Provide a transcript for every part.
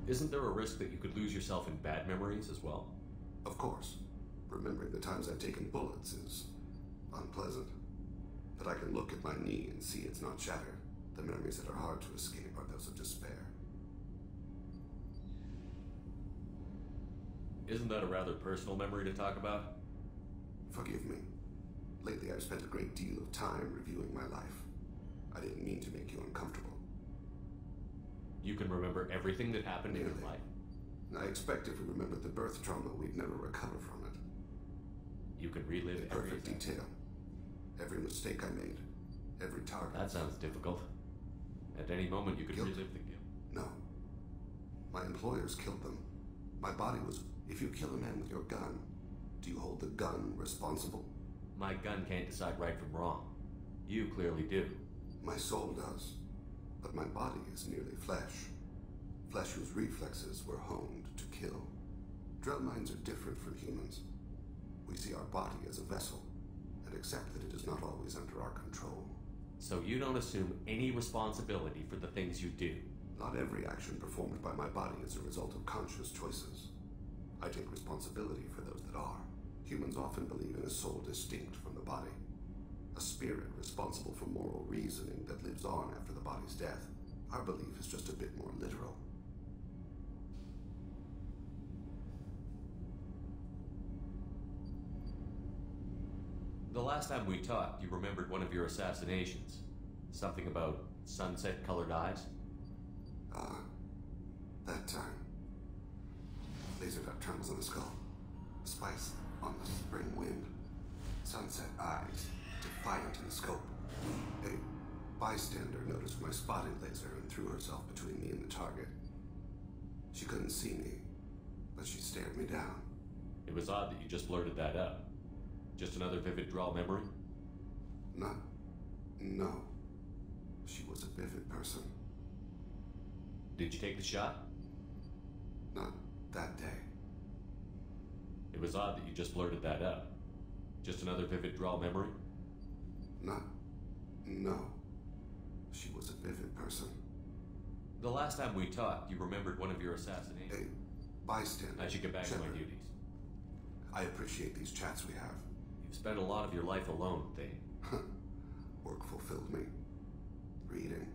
Isn't there a risk that you could lose yourself in bad memories as well? Of course. Remembering the times I've taken bullets is unpleasant. But I can look at my knee and see it's not shattered. The memories that are hard to escape are those of despair. Isn't that a rather personal memory to talk about? Forgive me. Lately I've spent a great deal of time reviewing my life. I didn't mean to make you uncomfortable. You can remember everything that happened in your life? I expect if we remembered the birth trauma, we'd never recover from it. You can relive in perfect detail. Every mistake I made. Every target. That sounds difficult. At any moment you could relive the guilt. No. My employers killed them. My body was... If you kill a man with your gun, do you hold the gun responsible? My gun can't decide right from wrong. You clearly do. My soul does. But my body is merely flesh. Flesh whose reflexes were honed to kill. Drell minds are different from humans. We see our body as a vessel, and accept that it is not always under our control. So you don't assume any responsibility for the things you do? Not every action performed by my body is a result of conscious choices. I take responsibility for those that are. Humans often believe in a soul distinct from the body. A spirit responsible for moral reasoning that lives on after the body's death. Our belief is just a bit more literal. The last time we talked, you remembered one of your assassinations. Something about sunset-colored eyes? That time. Laser dot trembles on the skull. Spice on the spring wind. Sunset eyes, defiant in scope. A bystander noticed my spotting laser and threw herself between me and the target. She couldn't see me, but she stared me down. It was odd that you just blurted that out. Just another vivid draw memory? No. She was a vivid person. Did you take the shot? Not that day. It was odd that you just blurted that out. Just another vivid draw memory? No. She was a vivid person. The last time we talked, you remembered one of your assassinations. A bystander. I should get back to my duties. I appreciate these chats we have. You've spent a lot of your life alone, Thane. Work fulfilled me. Reading.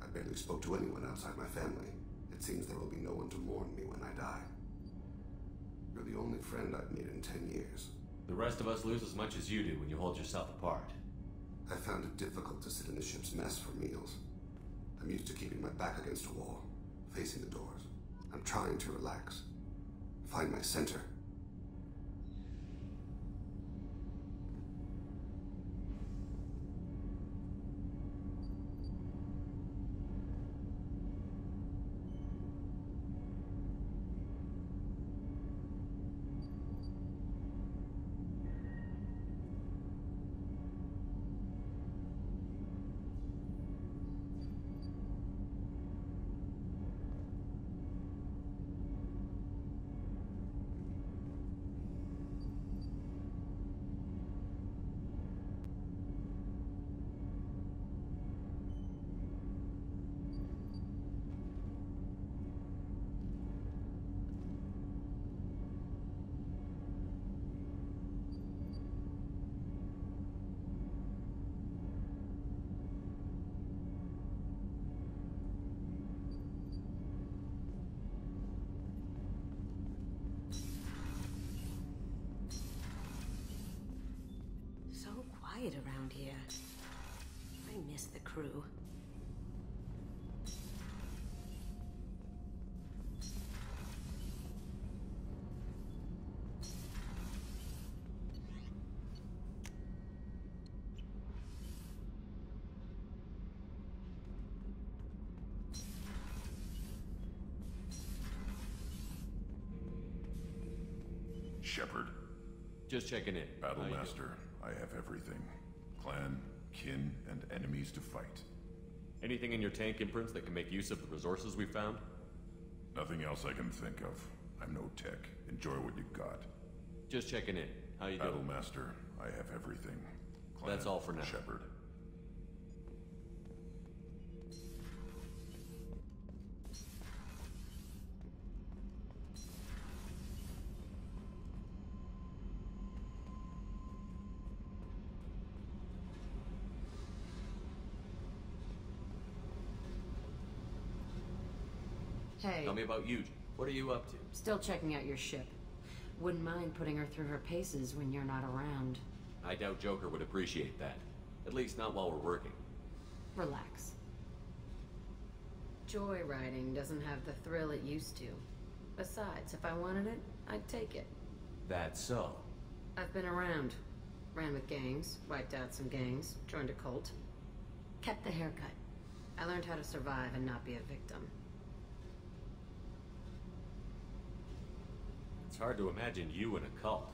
I barely spoke to anyone outside my family. It seems there will be no one to mourn me when I die. You're the only friend I've made in 10 years. The rest of us lose as much as you do when you hold yourself apart. I found it difficult to sit in the ship's mess for meals. I'm used to keeping my back against a wall, facing the doors. I'm trying to relax. Find my center. Around here. I miss the crew. Shepard. Just checking in. Battlemaster, I have everything. Clan, kin, and enemies to fight. Anything in your tank imprints that can make use of the resources we found? Nothing else I can think of. I'm no tech. Enjoy what you got. Just checking in. How you doing? Battlemaster, I have everything. Clan, that's all for now. Shepard. Hey. Tell me about Yuji. What are you up to? Still checking out your ship. Wouldn't mind putting her through her paces when you're not around. I doubt Joker would appreciate that. At least not while we're working. Relax. Joyriding doesn't have the thrill it used to. Besides, if I wanted it, I'd take it. That's so. I've been around. Ran with gangs, wiped out some gangs, joined a cult. Kept the haircut. I learned how to survive and not be a victim. It's hard to imagine you in a cult.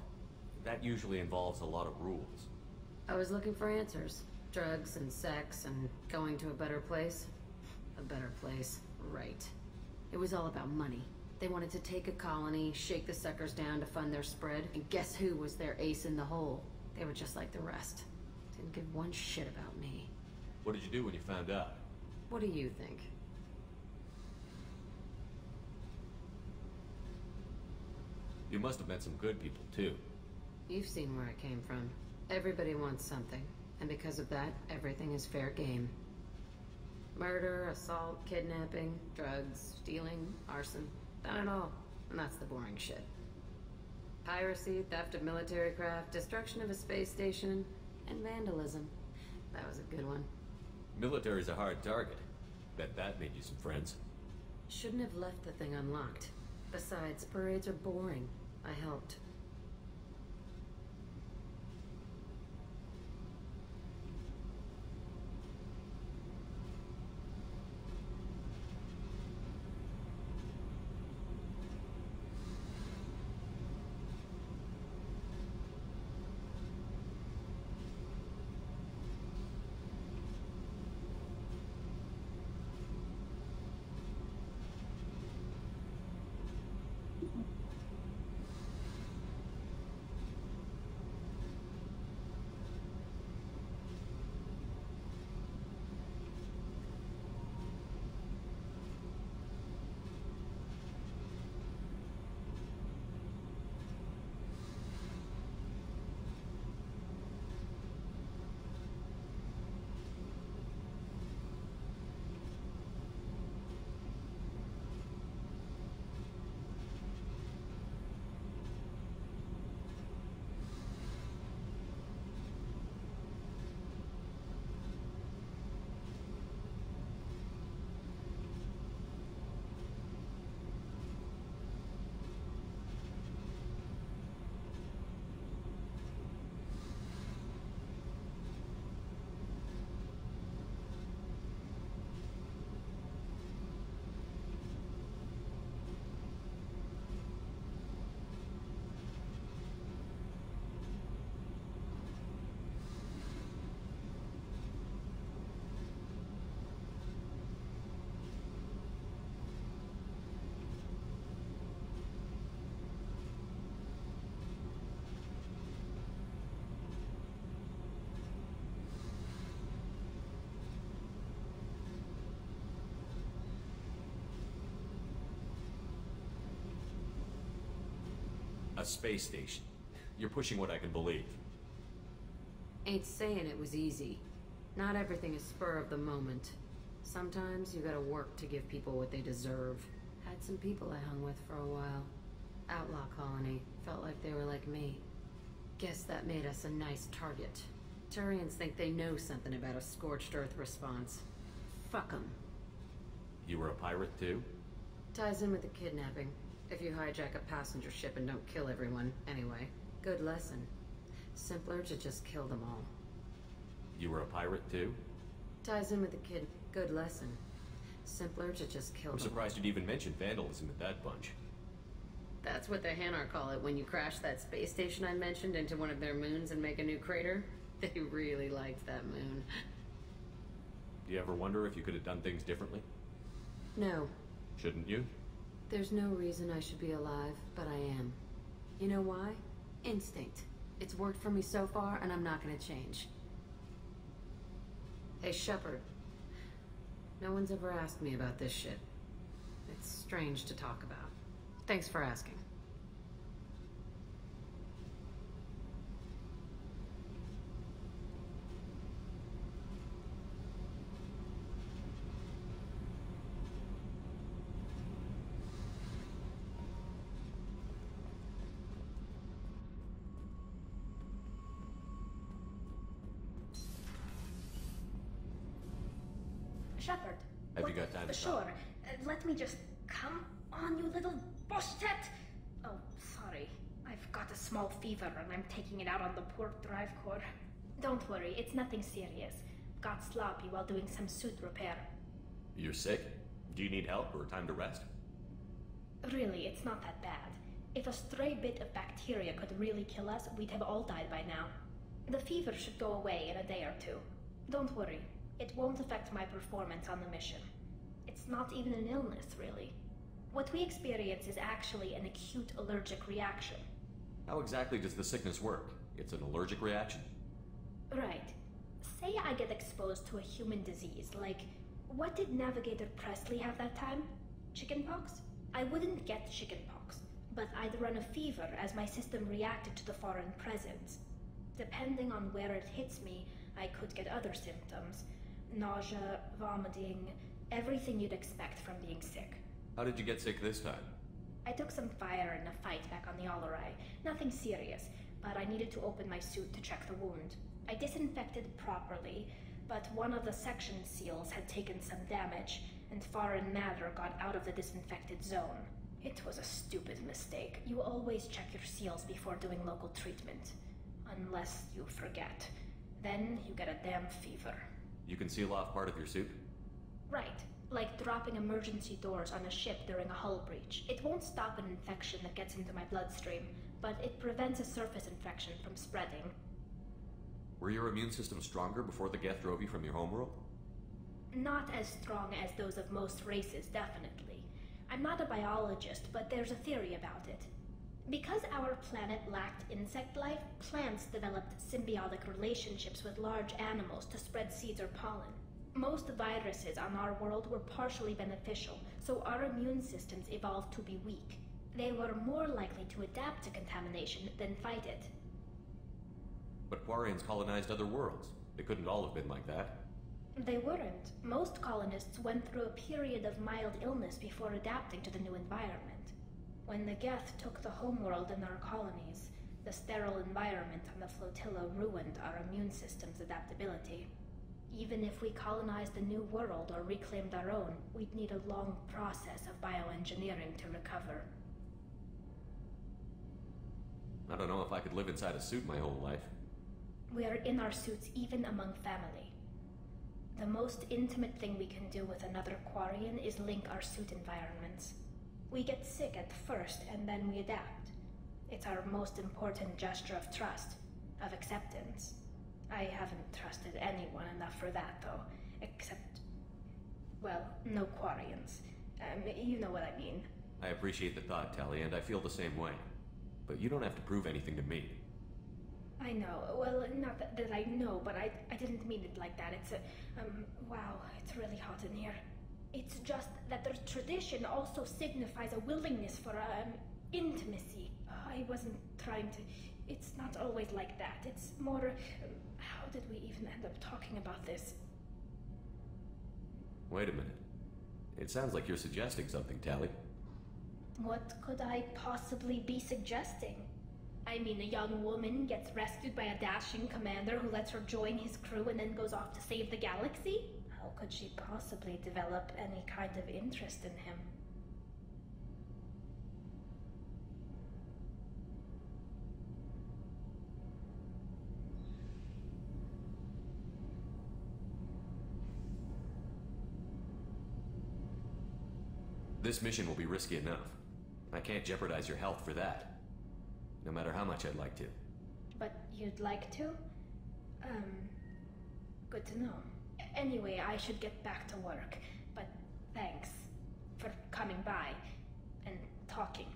That usually involves a lot of rules. I was looking for answers. Drugs and sex and going to a better place. A better place, right. It was all about money. They wanted to take a colony, shake the suckers down to fund their spread, and guess who was their ace in the hole? They were just like the rest. Didn't give one shit about me. What did you do when you found out? What do you think? You must have met some good people, too. You've seen where I came from. Everybody wants something, and because of that, everything is fair game. Murder, assault, kidnapping, drugs, stealing, arson. Done it all. And that's the boring shit. Piracy, theft of military craft, destruction of a space station, and vandalism. That was a good one. Military's a hard target. Bet that made you some friends. Shouldn't have left the thing unlocked. Besides, parades are boring. I helped. A space station. You're pushing what I can believe. Ain't saying it was easy. Not everything is spur of the moment. Sometimes you gotta work to give people what they deserve. Had some people I hung with for a while. Outlaw colony. Felt like they were like me. Guess that made us a nice target. Turians think they know something about a scorched earth response. Fuck 'em. You were a pirate, too? Ties in with the kidnapping. If you hijack a passenger ship and don't kill everyone, anyway. Good lesson. Simpler to just kill them all. You were a pirate, too? Ties in with the kid. Good lesson. Simpler to just kill I'm them surprised you'd even mention vandalism at that bunch. That's what the Hanar call it when you crash that space station I mentioned into one of their moons and make a new crater. They really liked that moon. Do you ever wonder if you could have done things differently? No. Shouldn't you? There's no reason I should be alive, but I am. You know why? Instinct. It's worked for me so far, and I'm not gonna change. Hey, Shepard. No one's ever asked me about this shit. It's strange to talk about. Thanks for asking. Shepard. Have you got time to Sure. talk? Let me just... Come on, you little boshtet! Oh, sorry. I've got a small fever and I'm taking it out on the poor drive core. Don't worry, it's nothing serious. Got sloppy while doing some suit repair. You're sick? Do you need help or time to rest? Really, it's not that bad. If a stray bit of bacteria could really kill us, we'd have all died by now. The fever should go away in a day or two. Don't worry, it won't affect my performance on the mission. It's not even an illness, really. What we experience is actually an acute allergic reaction. How exactly does the sickness work? It's an allergic reaction? Right. Say I get exposed to a human disease, like... What did Navigator Presley have that time? Chickenpox? I wouldn't get chickenpox, but I'd run a fever as my system reacted to the foreign presence. Depending on where it hits me, I could get other symptoms. Nausea, vomiting, everything you'd expect from being sick. How did you get sick this time? I took some fire in a fight back on the Allerai. Nothing serious, but I needed to open my suit to check the wound. I disinfected properly, but one of the section seals had taken some damage, and foreign matter got out of the disinfected zone. It was a stupid mistake. You always check your seals before doing local treatment. Unless you forget. Then you get a damn fever. You can seal off part of your suit? Right. Like dropping emergency doors on a ship during a hull breach. It won't stop an infection that gets into my bloodstream, but it prevents a surface infection from spreading. Were your immune system stronger before the Geth drove you from your homeworld? Not as strong as those of most races, definitely. I'm not a biologist, but there's a theory about it. Because our planet lacked insect life, plants developed symbiotic relationships with large animals to spread seeds or pollen. Most viruses on our world were partially beneficial, so our immune systems evolved to be weak. They were more likely to adapt to contamination than fight it. But Quarians colonized other worlds. They couldn't all have been like that. They weren't. Most colonists went through a period of mild illness before adapting to the new environment. When the Geth took the homeworld in our colonies, the sterile environment on the flotilla ruined our immune system's adaptability. Even if we colonized the new world or reclaimed our own, we'd need a long process of bioengineering to recover. I don't know if I could live inside a suit my whole life. We are in our suits even among family. The most intimate thing we can do with another Quarian is link our suit environments. We get sick at first, and then we adapt. It's our most important gesture of trust, of acceptance. I haven't trusted anyone enough for that, though. Except... well, no Quarians. You know what I mean. I appreciate the thought, Tali, and I feel the same way. But you don't have to prove anything to me. I know. Well, not that I know, but I didn't mean it like that. It's a... wow, it's really hot in here. It's just that the tradition also signifies a willingness for, intimacy. I wasn't trying to... It's not always like that. It's more... how did we even end up talking about this? Wait a minute. It sounds like you're suggesting something, Tali. What could I possibly be suggesting? I mean, a young woman gets rescued by a dashing commander who lets her join his crew and then goes off to save the galaxy? How could she possibly develop any kind of interest in him? This mission will be risky enough. I can't jeopardize your health for that. No matter how much I'd like to. But you'd like to? Good to know. Anyway, I should get back to work. But thanks for coming by and talking.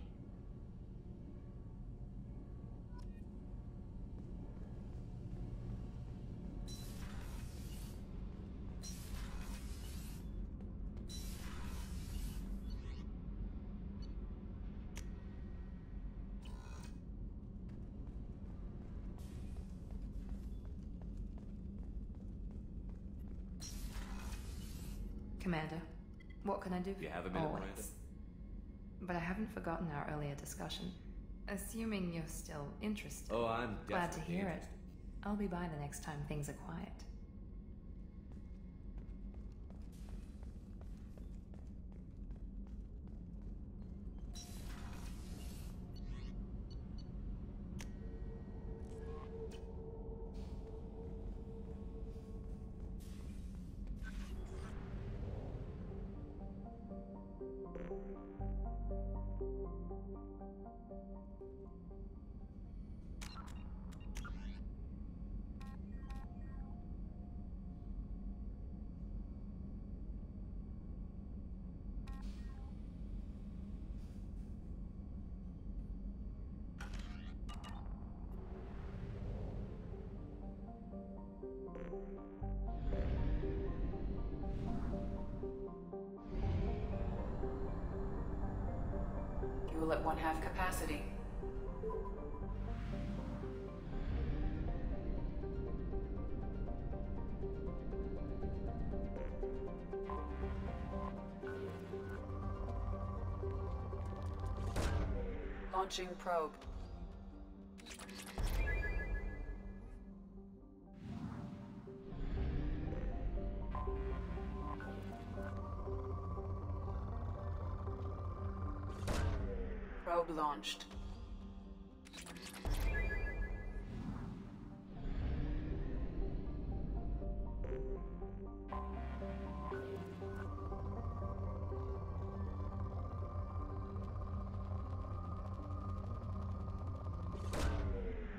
Commander, what can I do? You have a minute, Always. Miranda? But I haven't forgotten our earlier discussion. Assuming you're still interested. Oh, I'm Glad to definitely hear interested. it. I'll be by the next time things are quiet. Fuel at 1/2 capacity. Launching probe. Probe launched.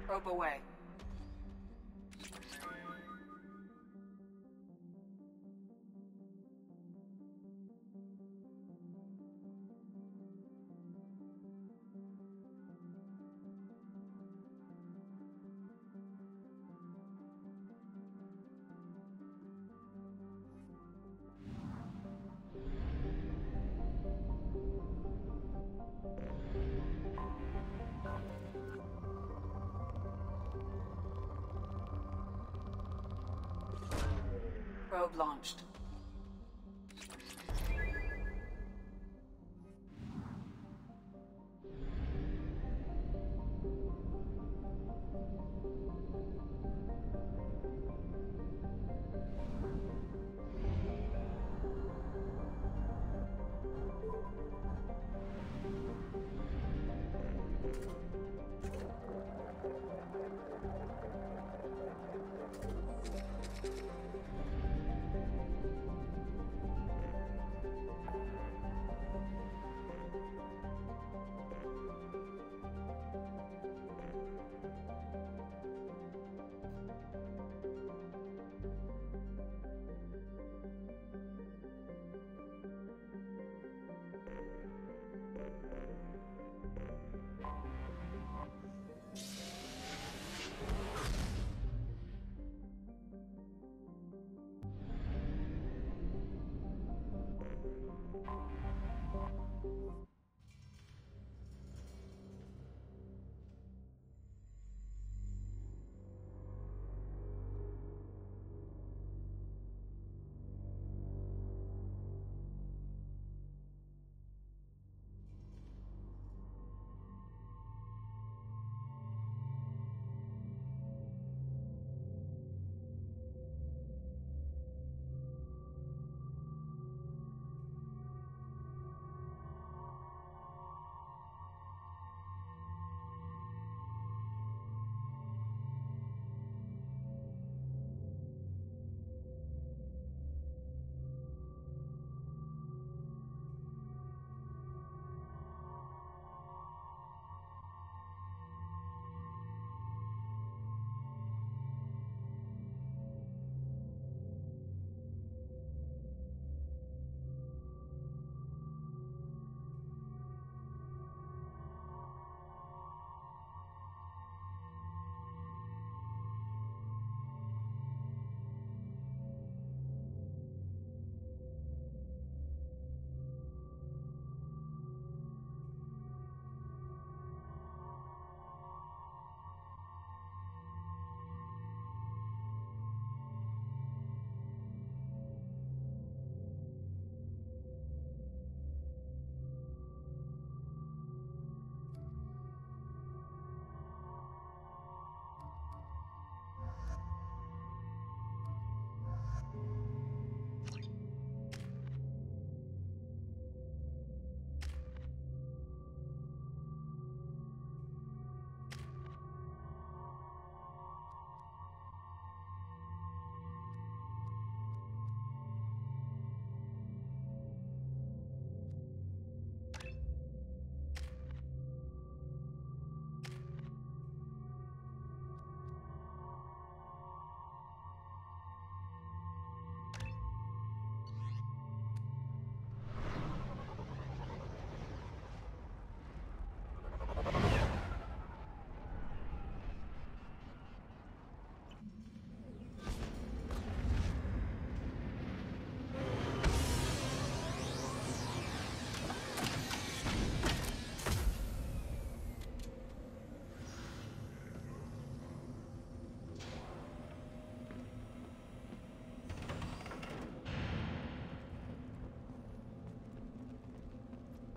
Probe away. Probe launched.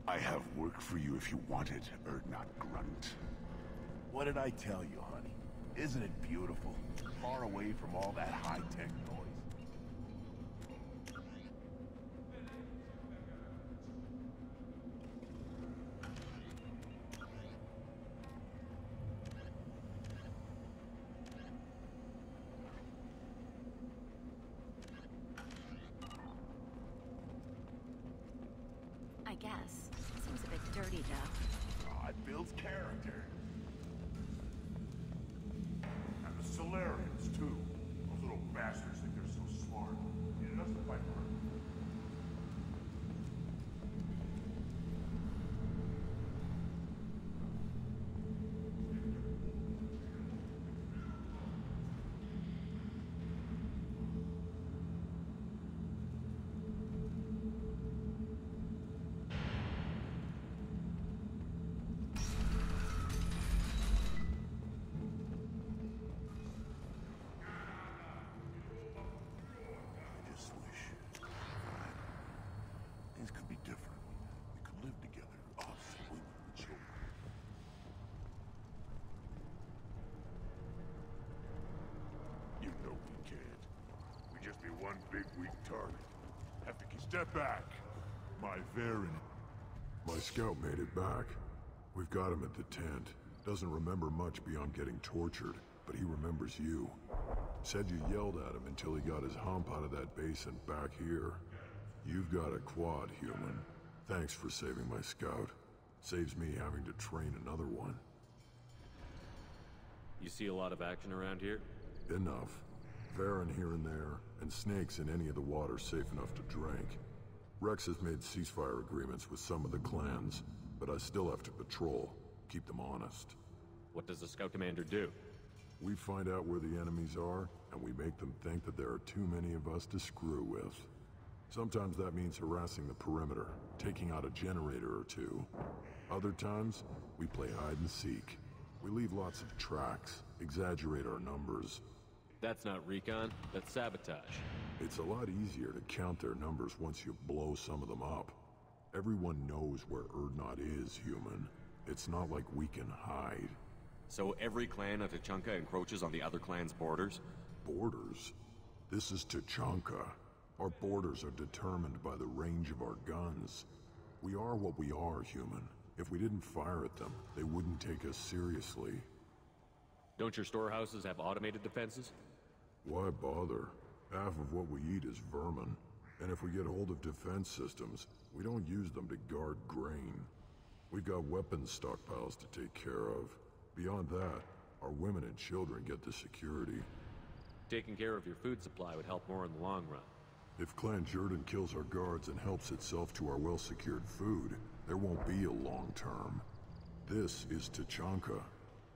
I have work for you if you want it, Urdnot Grunt. What did I tell you, honey? Isn't it beautiful? Far away from all that high-tech noise. I guess. Seems a bit dirty, though. Oh, it builds character. And the Solarians, too. Those little bastards think they're so smart. Needed us to fight for them. I just wish things could be different. We could live together, us, women, and children. You know we can't. We just be one big weak target. Hefiki, step back. My Varen. My scout made it back. We've got him at the tent. Doesn't remember much beyond getting tortured, but he remembers you. Said you yelled at him until he got his hump out of that basin back here. You've got a quad, human. Thanks for saving my scout. Saves me having to train another one. You see a lot of action around here? Enough. Varen here and there, and snakes in any of the water safe enough to drink. Rex has made ceasefire agreements with some of the clans, but I still have to patrol, keep them honest. What does the scout commander do? We find out where the enemies are, and we make them think that there are too many of us to screw with. Sometimes that means harassing the perimeter, taking out a generator or two. Other times, we play hide and seek. We leave lots of tracks, exaggerate our numbers. That's not recon, that's sabotage. It's a lot easier to count their numbers once you blow some of them up. Everyone knows where Urdnot is, human. It's not like we can hide. So every clan of Tachanka encroaches on the other clan's borders? Borders? This is Tachanka. Our borders are determined by the range of our guns. We are what we are, human. If we didn't fire at them, they wouldn't take us seriously. Don't your storehouses have automated defenses? Why bother? Half of what we eat is vermin. And if we get hold of defense systems, we don't use them to guard grain. We've got weapons stockpiles to take care of. Beyond that, our women and children get the security. Taking care of your food supply would help more in the long run. If Clan Jordan kills our guards and helps itself to our well-secured food, there won't be a long term. This is Tachanka.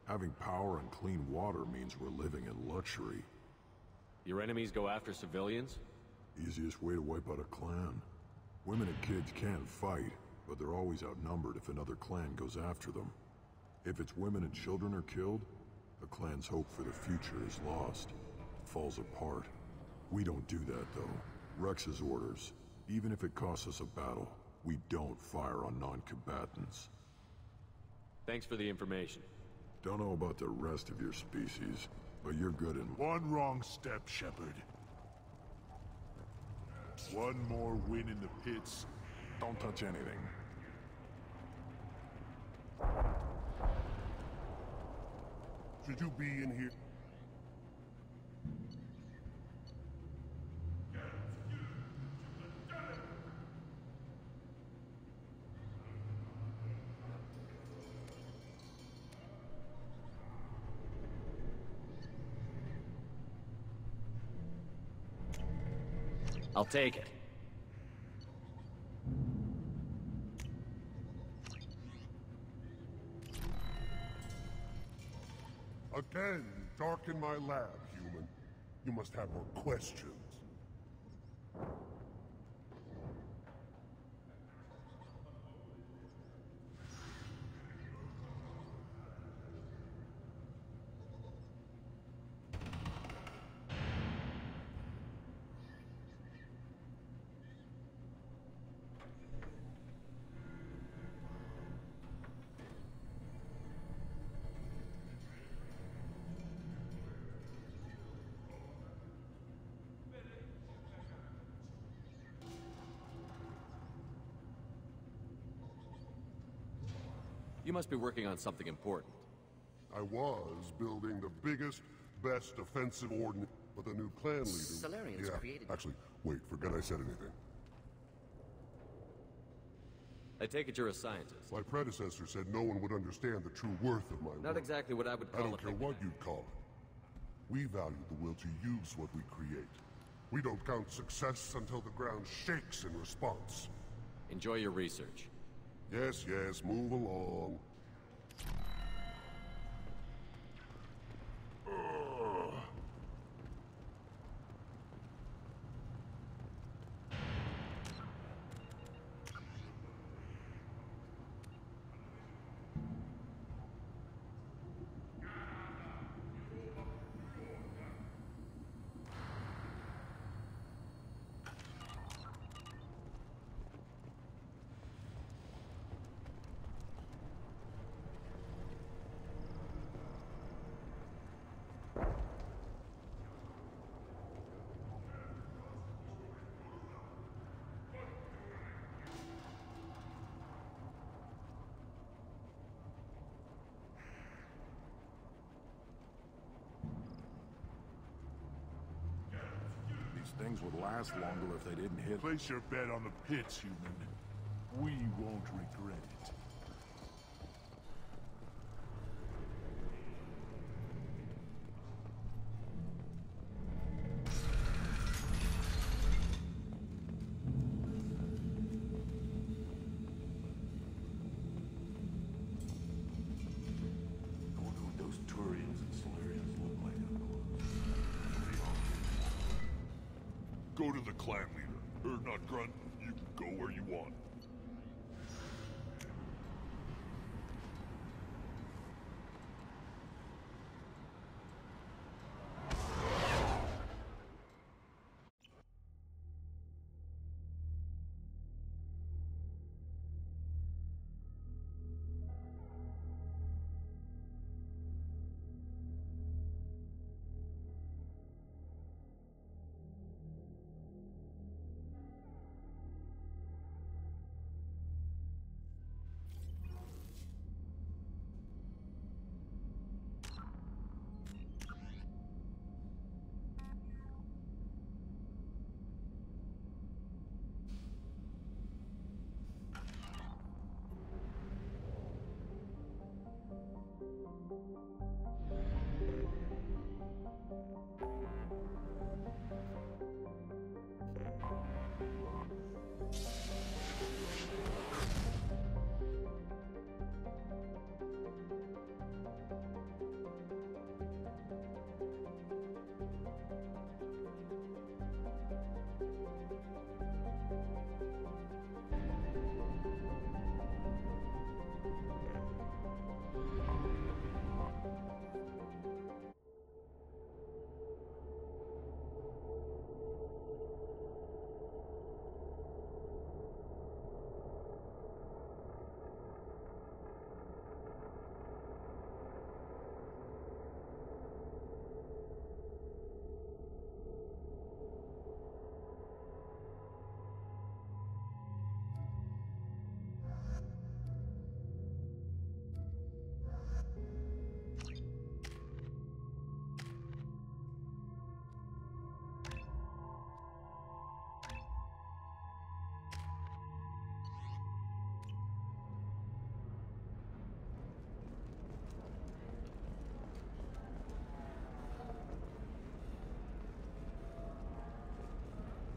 Having power and clean water means we're living in luxury. Your enemies go after civilians? Easiest way to wipe out a clan. Women and kids can fight, but they're always outnumbered if another clan goes after them. If its women and children are killed, the clan's hope for the future is lost. It falls apart. We don't do that, though. Rex's orders. Even if it costs us a battle, we don't fire on non-combatants. Thanks for the information. Don't know about the rest of your species, but you're good in... One wrong step, Shepard. One more win in the pits. Don't touch anything. Should you be in here? I'll take it. Again, darken my lab, human. You must have more questions. You must be working on something important. I was building the biggest, best offensive ordnance, but the new clan leader... Salarians created... Actually, wait, forget I said anything. I take it you're a scientist. My predecessor said no one would understand the true worth of my work. Not exactly what I would call I don't care what you'd call it. We value the will to use what we create. We don't count success until the ground shakes in response. Enjoy your research. Yes, yes, move along. Things would last longer if they didn't hit... Place your bet on the pits, human. We won't regret it. I wonder what those Turians and Solarians look like up close. Go to the clan leader. Or not Grunt. You can go where you want.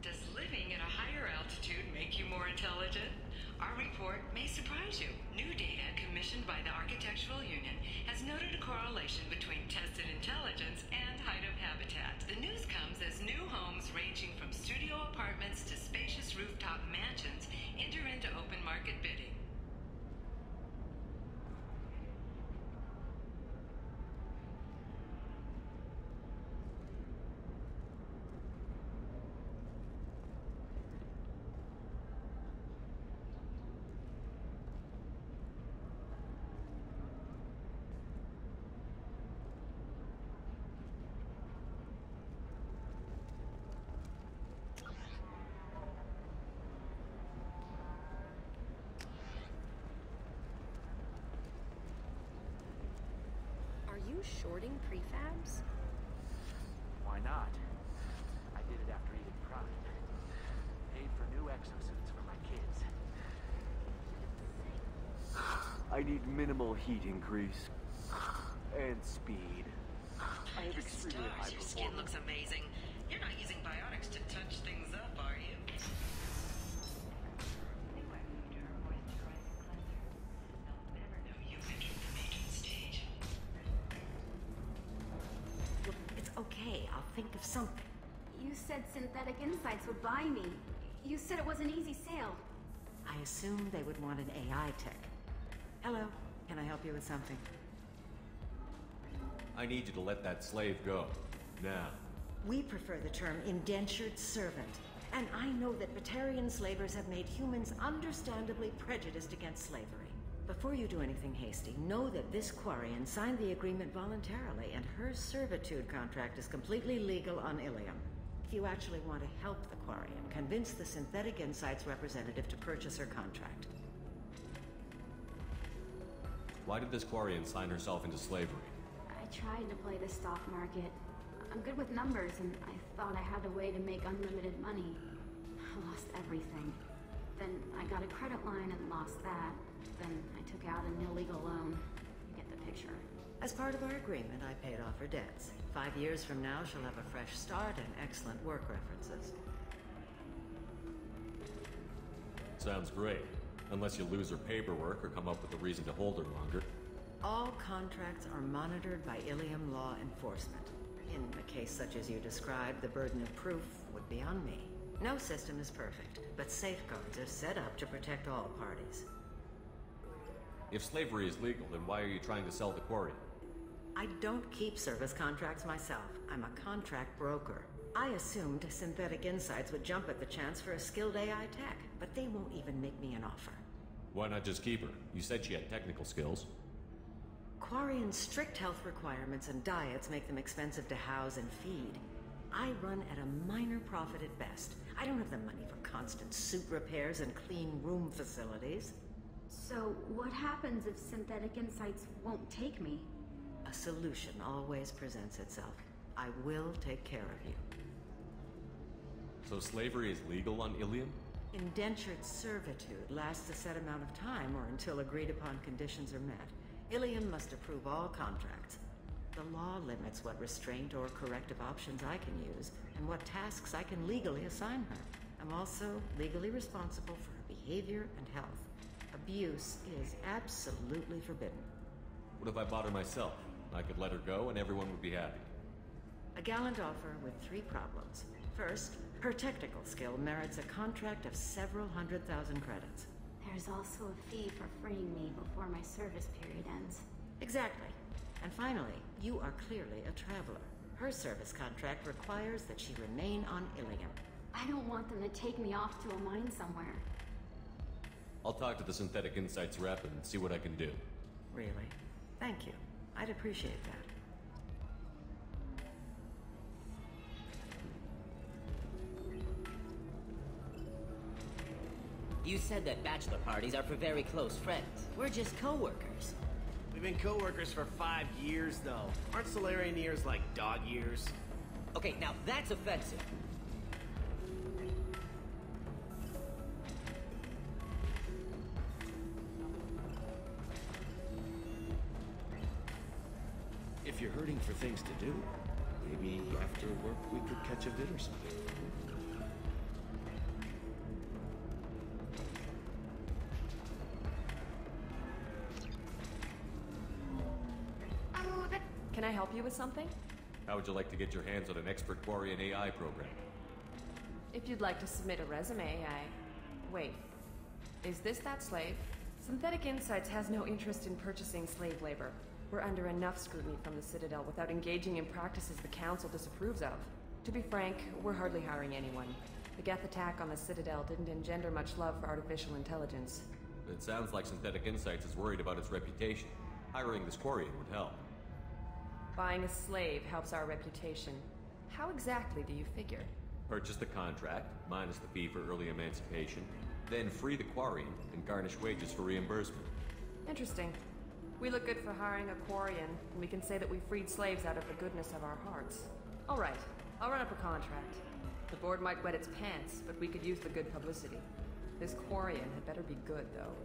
Does living at a higher altitude make you more intelligent? Our report may surprise you. New data commissioned by the Architectural Union has noted a correlation between tested intelligence and height of habitat. The news comes as new homes ranging from studio apartments to spacious rooftop mansions enter into open market bidding. shorting prefabs? Why not? I did it after Eden Prime. Paid for new exosuits for my kids. I need minimal heat increase. And speed. I have extremely high Your skin performance. looks amazing. You're not using biotics to touch things up, are you? Look, it's okay. I'll think of something. You said Synthetic Insights would buy me. You said it was an easy sale. I assumed they would want an AI tech. Hello, can I help you with something? I need you to let that slave go. Now. We prefer the term indentured servant. And I know that Batarian slavers have made humans understandably prejudiced against slavery. Before you do anything hasty, know that this Quarian signed the agreement voluntarily, and her servitude contract is completely legal on Ilium. If you actually want to help the Quarian, convince the Synthetic Insights representative to purchase her contract. Why did this Quarian sign herself into slavery? I tried to play the stock market. I'm good with numbers, and I thought I had a way to make unlimited money. I lost everything. Then I got a credit line and lost that. Then I took out an illegal loan. You get the picture. As part of our agreement, I paid off her debts. 5 years from now, she'll have a fresh start and excellent work references. Sounds great. Unless you lose her paperwork or come up with a reason to hold her longer. All contracts are monitored by Ilium law enforcement. In a case such as you described, the burden of proof would be on me. No system is perfect, but safeguards are set up to protect all parties. If slavery is legal, then why are you trying to sell the Quarian? I don't keep service contracts myself. I'm a contract broker. I assumed Synthetic Insights would jump at the chance for a skilled AI tech, but they won't even make me an offer. Why not just keep her? You said she had technical skills. Quarian's strict health requirements and diets make them expensive to house and feed. I run at a minor profit at best. I don't have the money for constant suit repairs and clean room facilities. So, what happens if Synthetic Insights won't take me? A solution always presents itself. I will take care of you. So slavery is legal on Ilium? Indentured servitude lasts a set amount of time or until agreed upon conditions are met. Ilium must approve all contracts. The law limits what restraint or corrective options I can use and what tasks I can legally assign her. I'm also legally responsible for her behavior and health. Abuse is absolutely forbidden. What if I bought her myself? I could let her go and everyone would be happy. A gallant offer with 3 problems. First, her technical skill merits a contract of several 100,000 credits. There's also a fee for freeing me before my service period ends. Exactly. And finally, you are clearly a traveler. Her service contract requires that she remain on Ilium. I don't want them to take me off to a mine somewhere. I'll talk to the Synthetic Insights rep and see what I can do. Really? Thank you. I'd appreciate that. You said that bachelor parties are for very close friends. We're just co-workers. We've been co-workers for 5 years, though. Aren't Solarian years like dog years? Okay, now that's offensive. If you're hurting for things to do, maybe after work we could catch a vid or something. Can I help you with something? How would you like to get your hands on an expert Quarian AI program? If you'd like to submit a resume, Wait. Is this that slave? Synthetic Insights has no interest in purchasing slave labor. We're under enough scrutiny from the Citadel without engaging in practices the Council disapproves of. To be frank, we're hardly hiring anyone. The Geth attack on the Citadel didn't engender much love for artificial intelligence. It sounds like Synthetic Insights is worried about its reputation. Hiring this Quarian would help. Buying a slave helps our reputation. How exactly do you figure? Purchase the contract, minus the fee for early emancipation, then free the Quarian and garnish wages for reimbursement. Interesting. We look good for hiring a Quarian, and we can say that we freed slaves out of the goodness of our hearts. All right, I'll run up a contract. The board might wet its pants, but we could use the good publicity. This Quarian had better be good, though.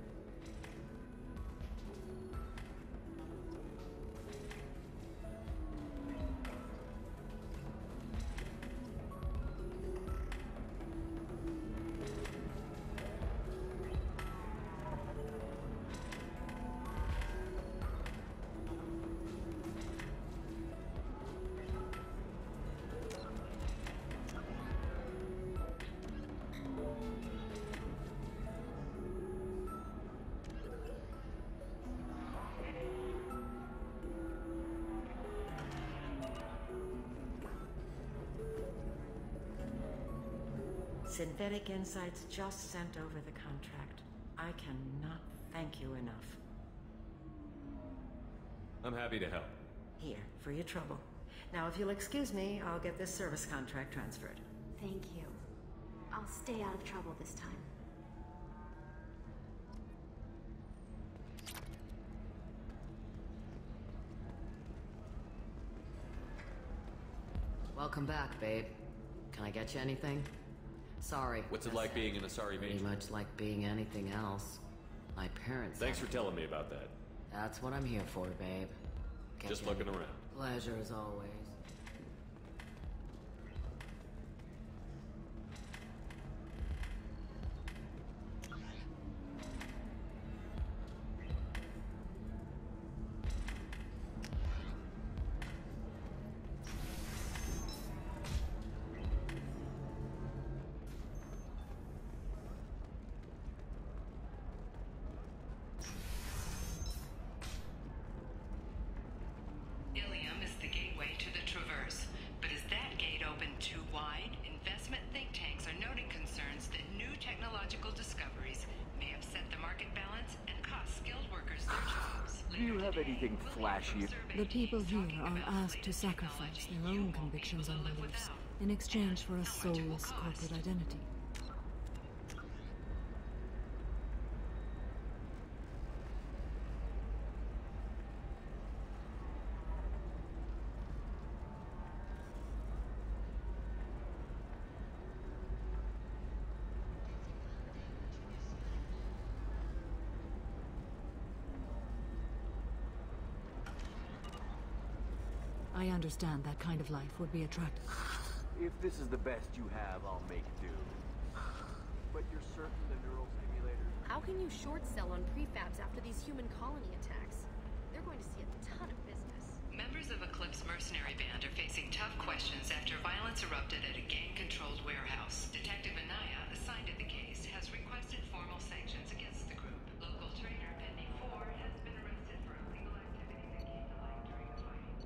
Synthetic Insights just sent over the contract. I cannot thank you enough. I'm happy to help. Here, for your trouble. Now, if you'll excuse me, I'll get this service contract transferred. Thank you. I'll stay out of trouble this time. Welcome back, babe. Can I get you anything? Sorry. What's it like being in a sorry Pretty major? much like being anything else. My parents. Thanks for telling me about that. That's what I'm here for, babe. Just looking around. Pleasure as always. Ilium is the gateway to the Traverse. But is that gate open too wide? Investment think tanks are noting concerns that new technological discoveries may upset the market balance and cost skilled workers their jobs. Do you have anything flashy? The people here are asked to sacrifice their own convictions and beliefs in exchange for a soulless corporate identity. I understand that kind of life would be attractive. If this is the best you have, I'll make do. But you're certain the neural stimulators... How can you short sell on prefabs after these human colony attacks? They're going to see a ton of business. Members of Eclipse Mercenary Band are facing tough questions after violence erupted at a gang-controlled warehouse. Detective Anaya, assigned to the case, has requested formal sanctions against the group. Local trader Penny 4 has been arrested for illegal activity that came to light during the fighting.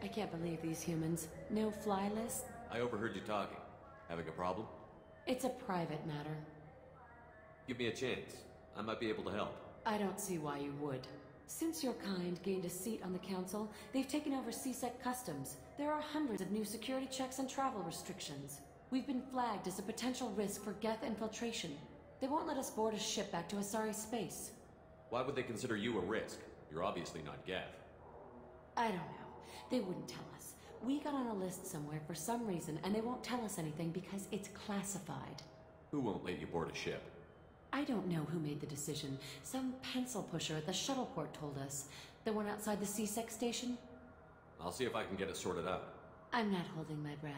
I can't believe these humans. No fly list? I overheard you talking. Having a problem? It's a private matter. Give me a chance. I might be able to help. I don't see why you would. Since your kind gained a seat on the council, they've taken over CSEC customs. There are hundreds of new security checks and travel restrictions. We've been flagged as a potential risk for Geth infiltration. They won't let us board a ship back to Asari space. Why would they consider you a risk? You're obviously not Geth. I don't know. They wouldn't tell us. We got on a list somewhere for some reason, and they won't tell us anything because it's classified. Who won't let you board a ship? I don't know who made the decision. Some pencil pusher at the shuttle port told us. The one outside the CSEC station? I'll see if I can get it sorted out. I'm not holding my breath.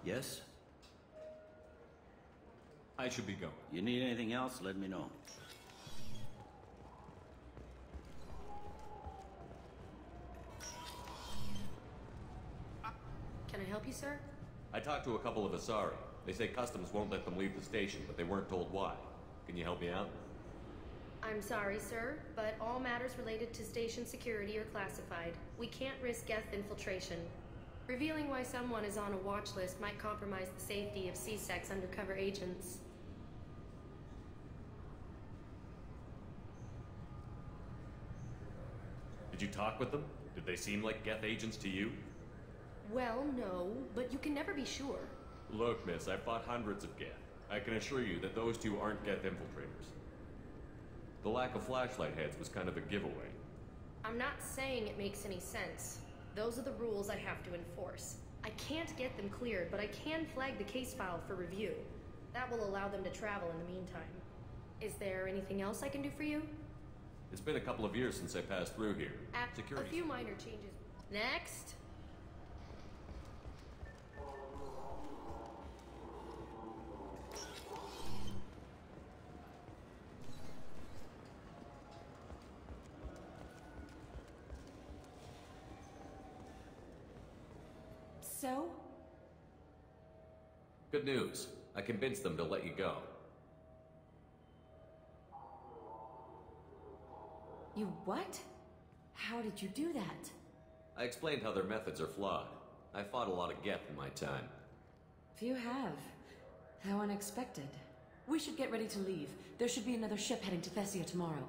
Yes? I should be going. You need anything else, let me know. Can I help you, sir? I talked to a couple of Asari. They say customs won't let them leave the station, but they weren't told why. Can you help me out? I'm sorry, sir, but all matters related to station security are classified. We can't risk Geth infiltration. Revealing why someone is on a watch list might compromise the safety of CSEC's undercover agents. Did you talk with them? Did they seem like Geth agents to you? Well, no, but you can never be sure. Look, miss, I've fought hundreds of Geth. I can assure you that those two aren't Geth infiltrators. The lack of flashlight heads was kind of a giveaway. I'm not saying it makes any sense. Those are the rules I have to enforce. I can't get them cleared, but I can flag the case file for review. That will allow them to travel in the meantime. Is there anything else I can do for you? It's been a couple of years since I passed through here. A few minor changes. Next. So? Good news. I convinced them to let you go. You what? How did you do that? I explained how their methods are flawed. I fought a lot of Geth in my time. Few have. How unexpected. We should get ready to leave. There should be another ship heading to Thessia tomorrow.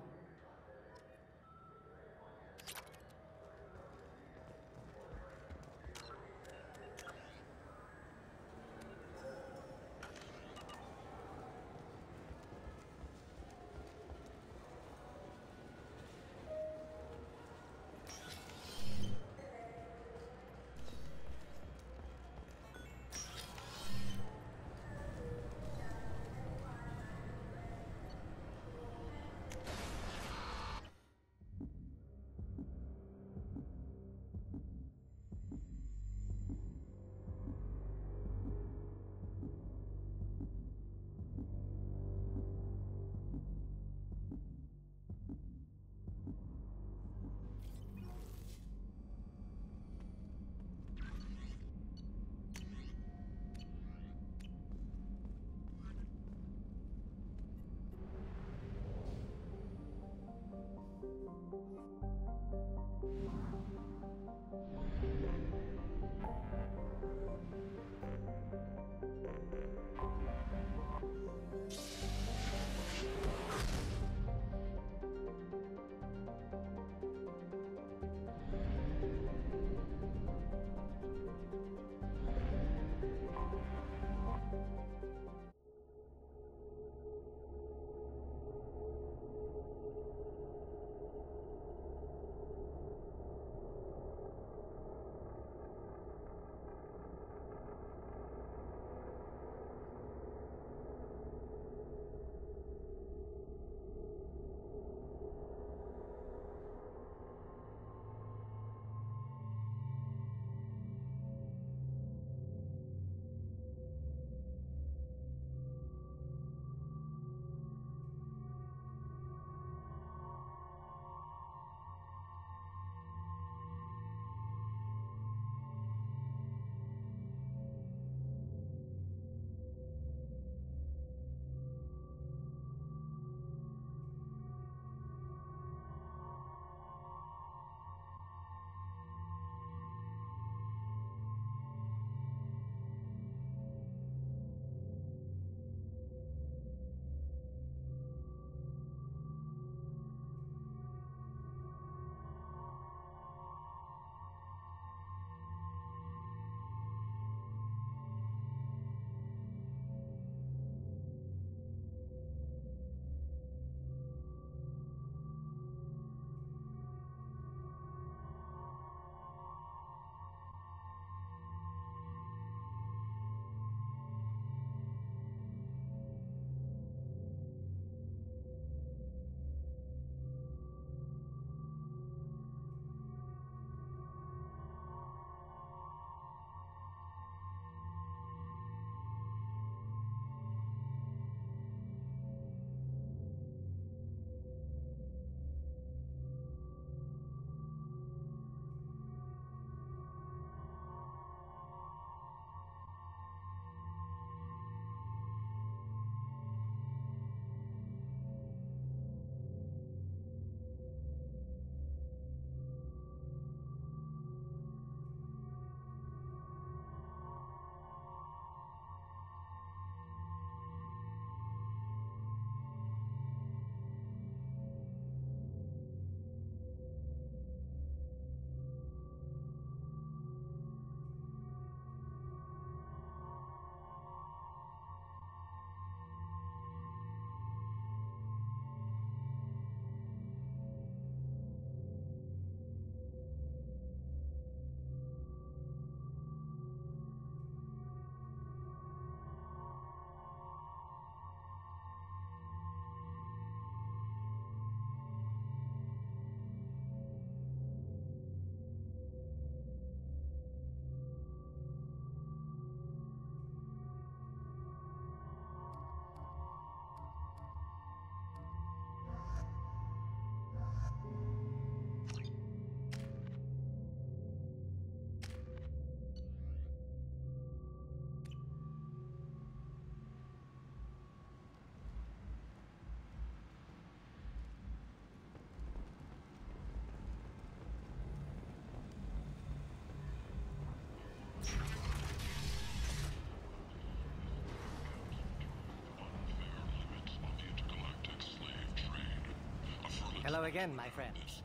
Hello again, my friends.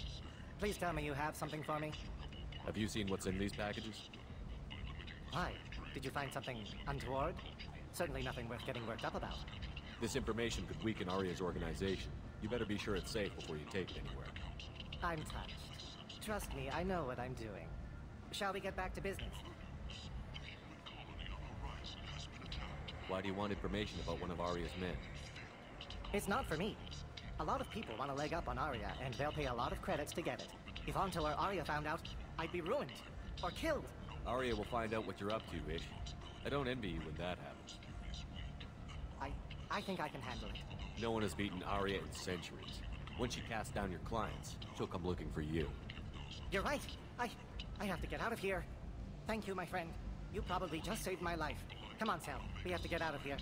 Please tell me you have something for me. Have you seen what's in these packages? Why? Did you find something untoward? Certainly nothing worth getting worked up about. This information could weaken Aria's organization. You better be sure it's safe before you take it anywhere. I'm touched. Trust me, I know what I'm doing. Shall we get back to business? Why do you want information about one of Aria's men? It's not for me. A lot of people want to leg up on Aria, and they'll pay a lot of credits to get it. If Anto or Aria found out, I'd be ruined. Or killed. Aria will find out what you're up to, Ish. I don't envy you when that happens. I think I can handle it. No one has beaten Aria in centuries. When she casts down your clients, she'll come looking for you. You're right. I have to get out of here. Thank you, my friend. You probably just saved my life. Come on, Sal. We have to get out of here.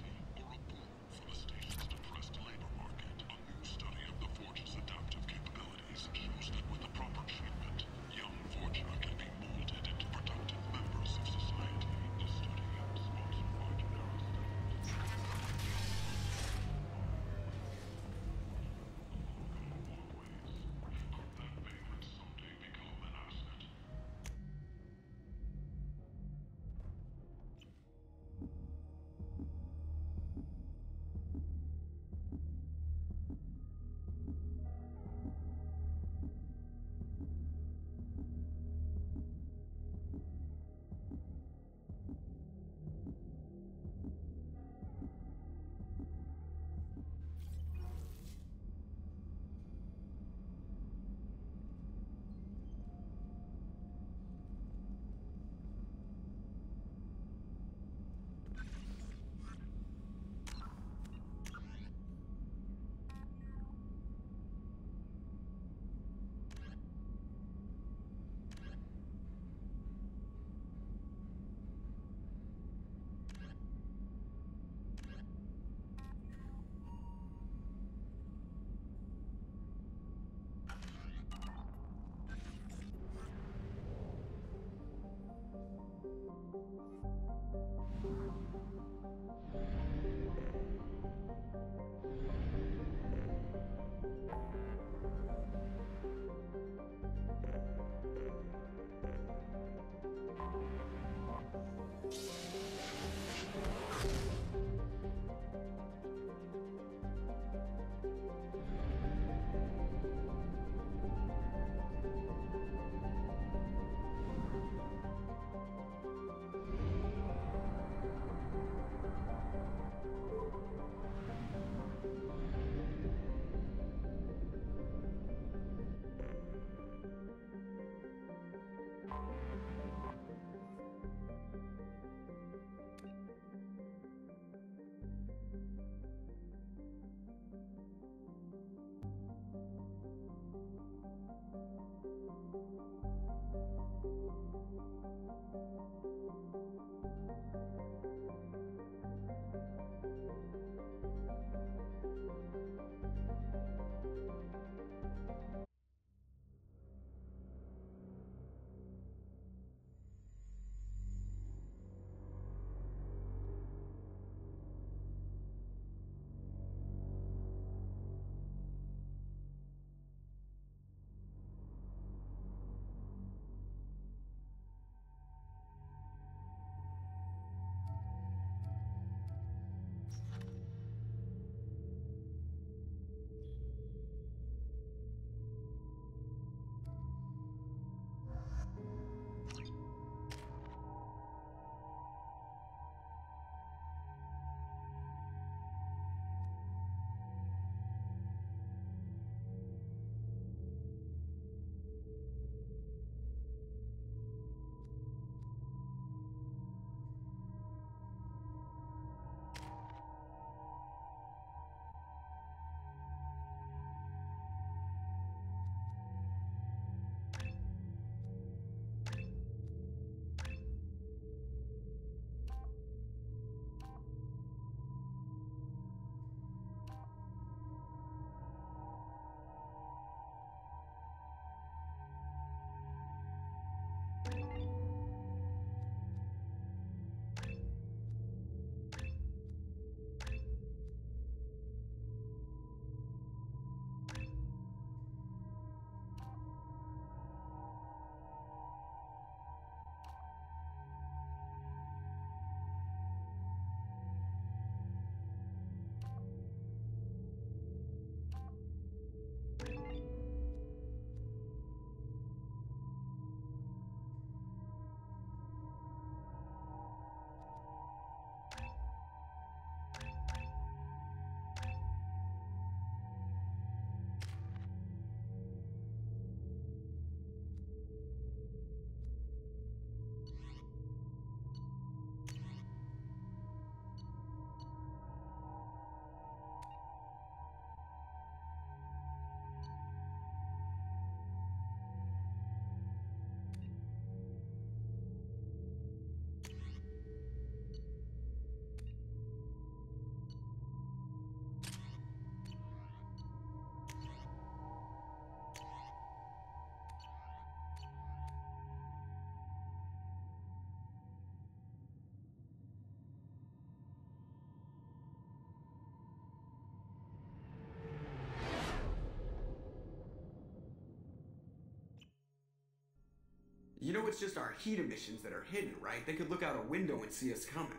it's just our heat emissions that are hidden, right? They could look out a window and see us coming.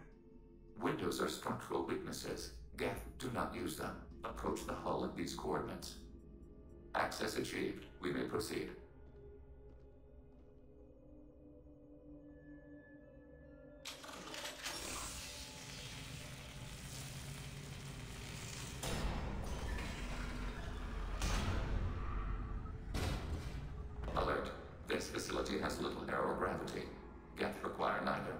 Windows are structural weaknesses. Geth, do not use them. Approach the hull at these coordinates. Access achieved. We may proceed. Alert. This facility has little aerogravity. Geth require neither.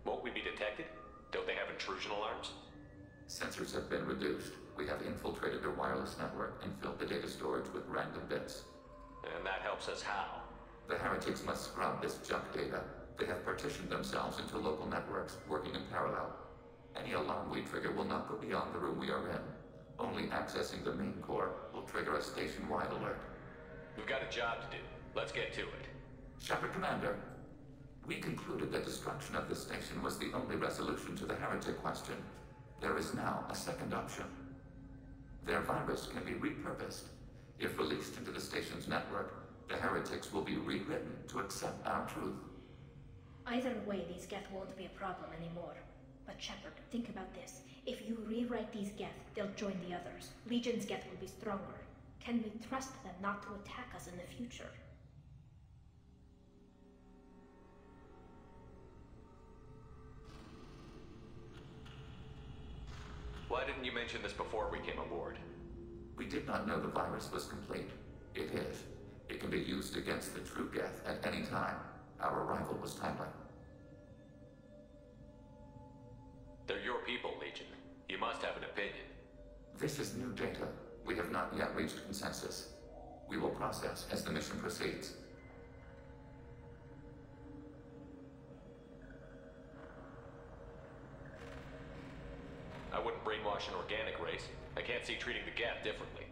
Won't we be detected? Don't they have intrusion alarms? Sensors have been reduced. We have infiltrated their wireless network and filled the data storage with random bits. And that helps us how? The heretics must scrub this junk data. They have partitioned themselves into local networks, working in parallel. Any alarm we trigger will not go beyond the room we are in. Only accessing the main core will trigger a station-wide alert. We've got a job to do. Let's get to it. Shepard Commander, we concluded that destruction of this station was the only resolution to the heretic question. There is now a second option. Their virus can be repurposed. If released into the station's network, the heretics will be rewritten to accept our truth. Either way, these Geth won't be a problem anymore. But Shepard, think about this. If you rewrite these Geth, they'll join the others. Legion's Geth will be stronger. Can we trust them not to attack us in the future? Why didn't you mention this before we came aboard? We did not know the virus was complete. It is. It can be used against the true Geth at any time. Our arrival was timely. They're your people, Legion. You must have an opinion. This is new data. We have not yet reached consensus. We will process as the mission proceeds. I wouldn't brainwash an organic race. I can't see treating the Geth differently.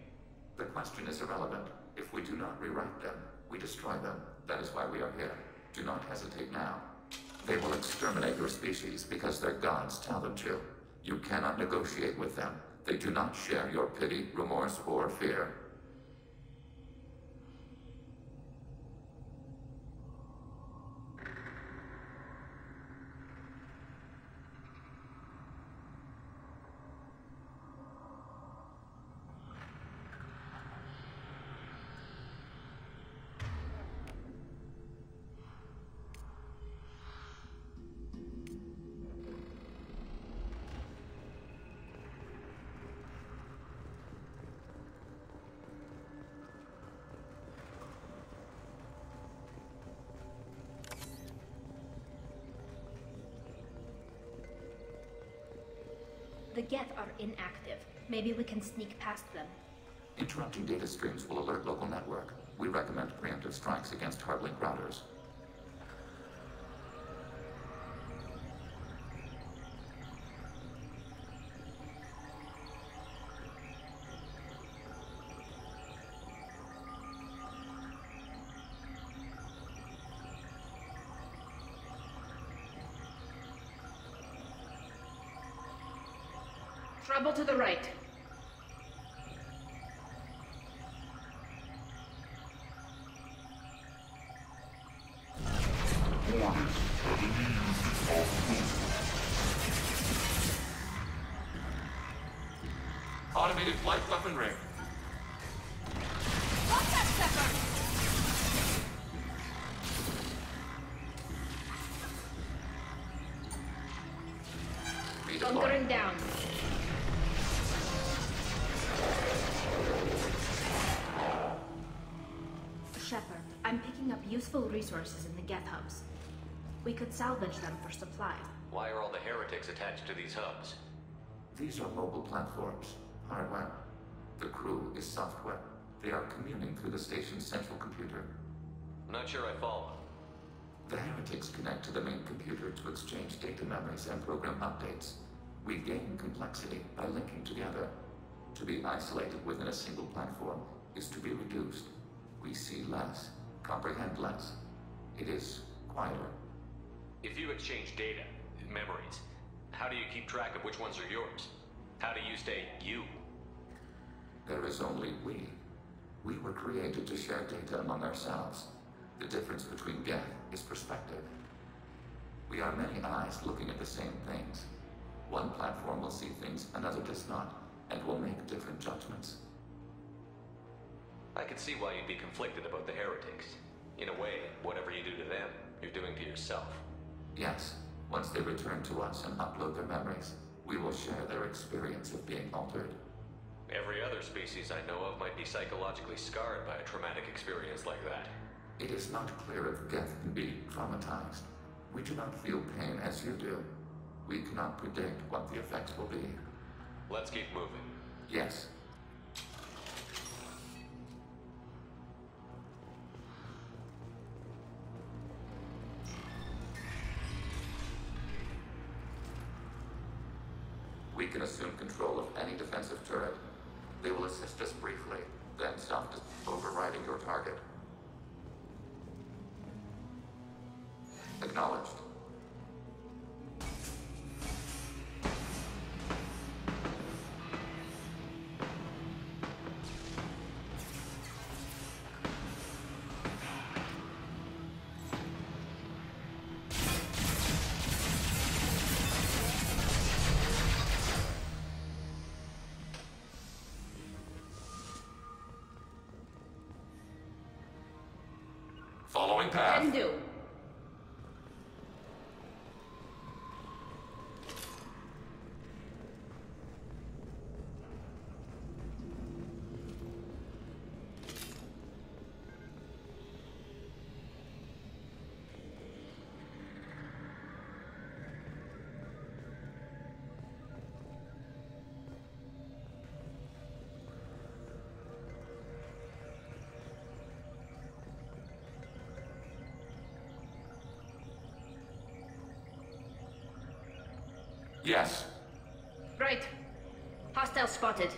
The question is irrelevant. If we do not rewrite them, we destroy them. That is why we are here. Do not hesitate now. They will exterminate your species because their gods tell them to. You cannot negotiate with them. They do not share your pity, remorse, or fear. The Geth are inactive. Maybe we can sneak past them. Interrupting data streams will alert local network. We recommend preemptive strikes against hardlink routers. Trouble to the right. Automated flight weaponry. Bunkering down. Shepard, I'm picking up useful resources in the Geth hubs. We could salvage them for supply. Why are all the heretics attached to these hubs? These are mobile platforms. Hardware. The crew is software. They are communing through the station's central computer. I'm not sure I follow. The heretics connect to the main computer to exchange data memories and program updates. We gain complexity by linking together. To be isolated within a single platform is to be reduced. We see less, comprehend less. It is quieter. If you exchange data, memories, how do you keep track of which ones are yours? How do you stay you? There is only we. We were created to share data among ourselves. The difference between Geth is perspective. We are many eyes looking at the same things. One platform will see things another does not, and will make different judgments. I can see why you'd be conflicted about the heretics. In a way, whatever you do to them, you're doing to yourself. Yes, once they return to us and upload their memories, we will share their experience of being altered. Every other species I know of might be psychologically scarred by a traumatic experience like that. It is not clear if Geth can be traumatized. We do not feel pain as you do. We cannot predict what the effects will be. Let's keep moving. Yes. We can assume control of any defensive turret. They will assist us briefly, then stop overriding your target. Acknowledged. Following path. Can do. Yes. Right. Hostile spotted.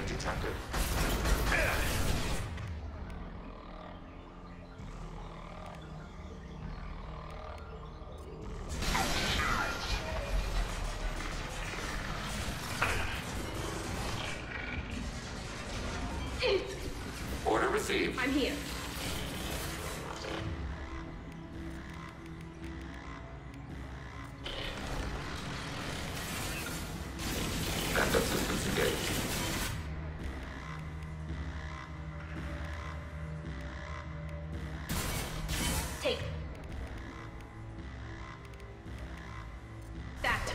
Detected. Order received. I'm here. Backup systems engaged. Take. That.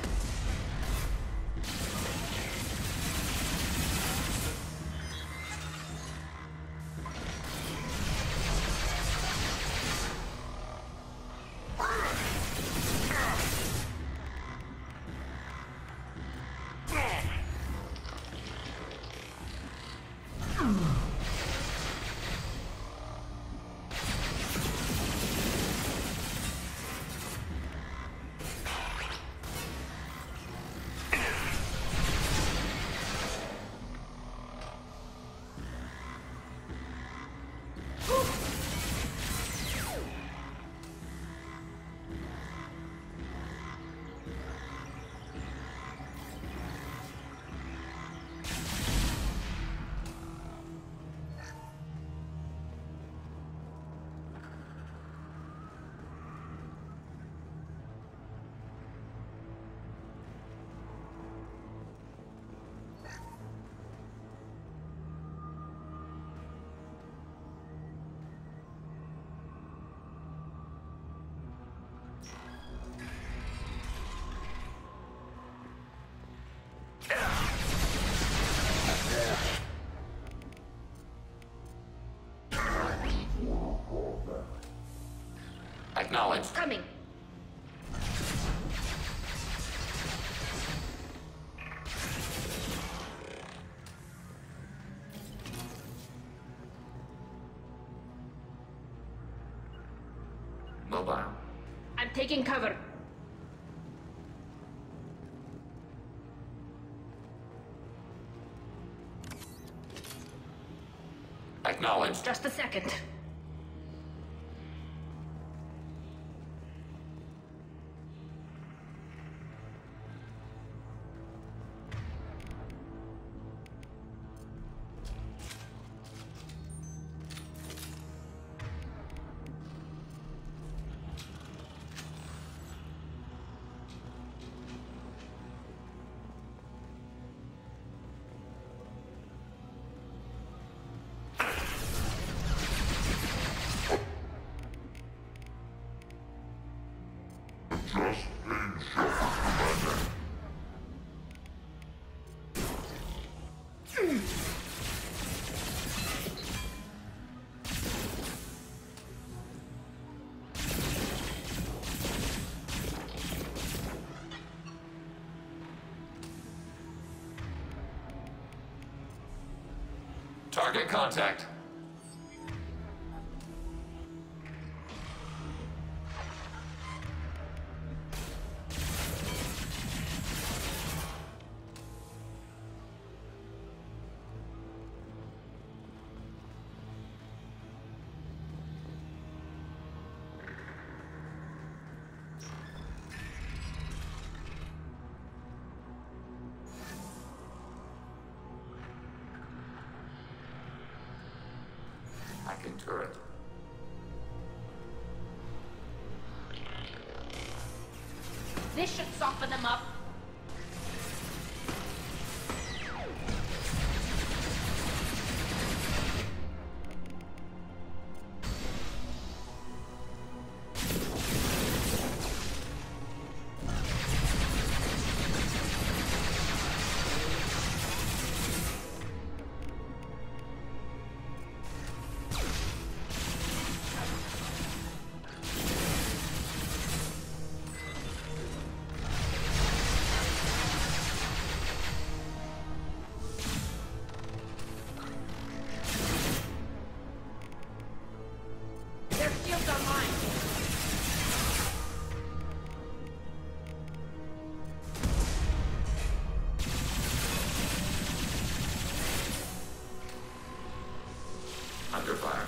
Acknowledged. Coming. Mobile. I'm taking cover. Acknowledged. Just a second. Target contact. Hacking turret. This should soften them up. Under fire.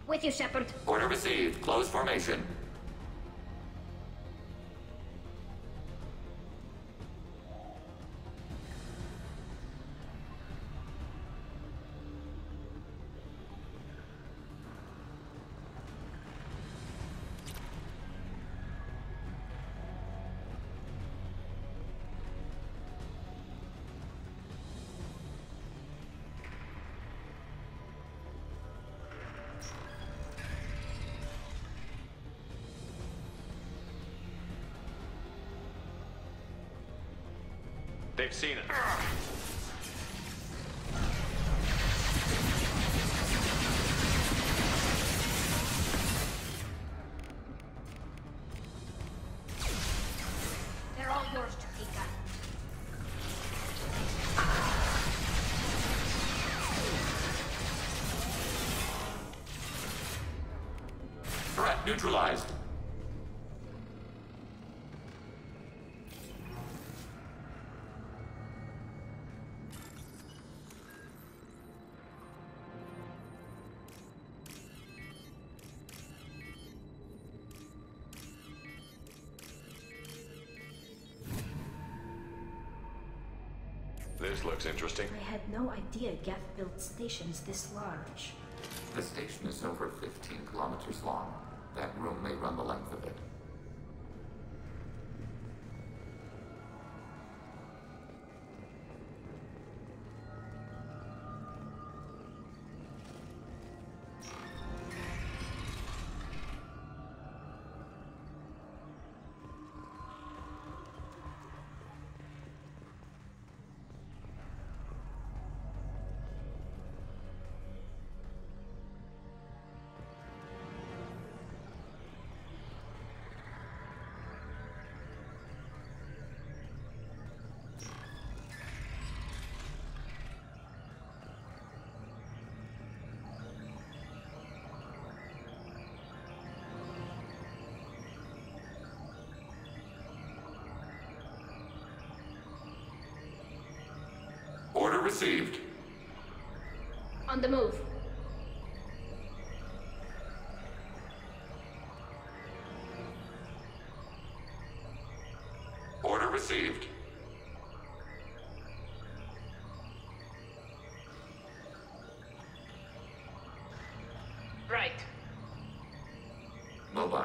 With you, Shepard. Order received. Close formation. They've seen it. They're all yours, Chiquita. Threat neutralized. This looks interesting. I had no idea Geth built stations this large. The station is over 15 kilometers long. That room may run the length of it. Order received. On the move. Order received. Right. Mobile.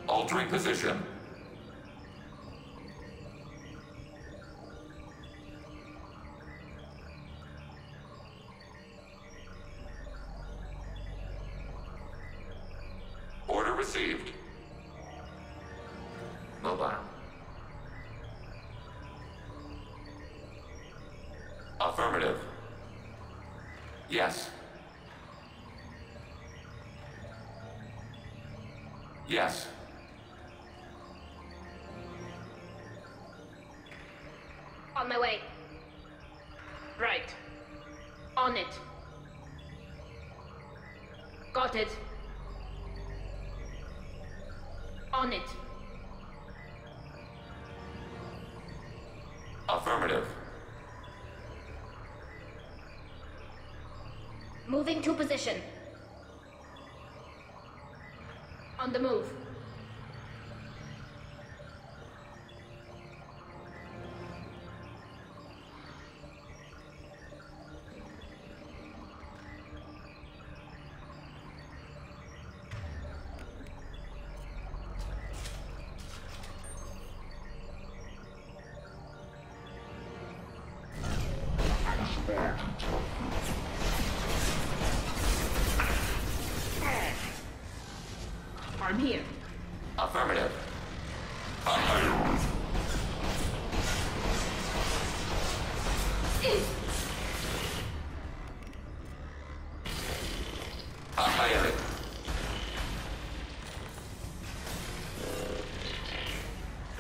Altering position. Order received. Mobile. Affirmative. Yes. Yes. On my way. Right. On it. Got it. On it. Affirmative. Moving to position. On the move. I'm here. Affirmative. Affirmative.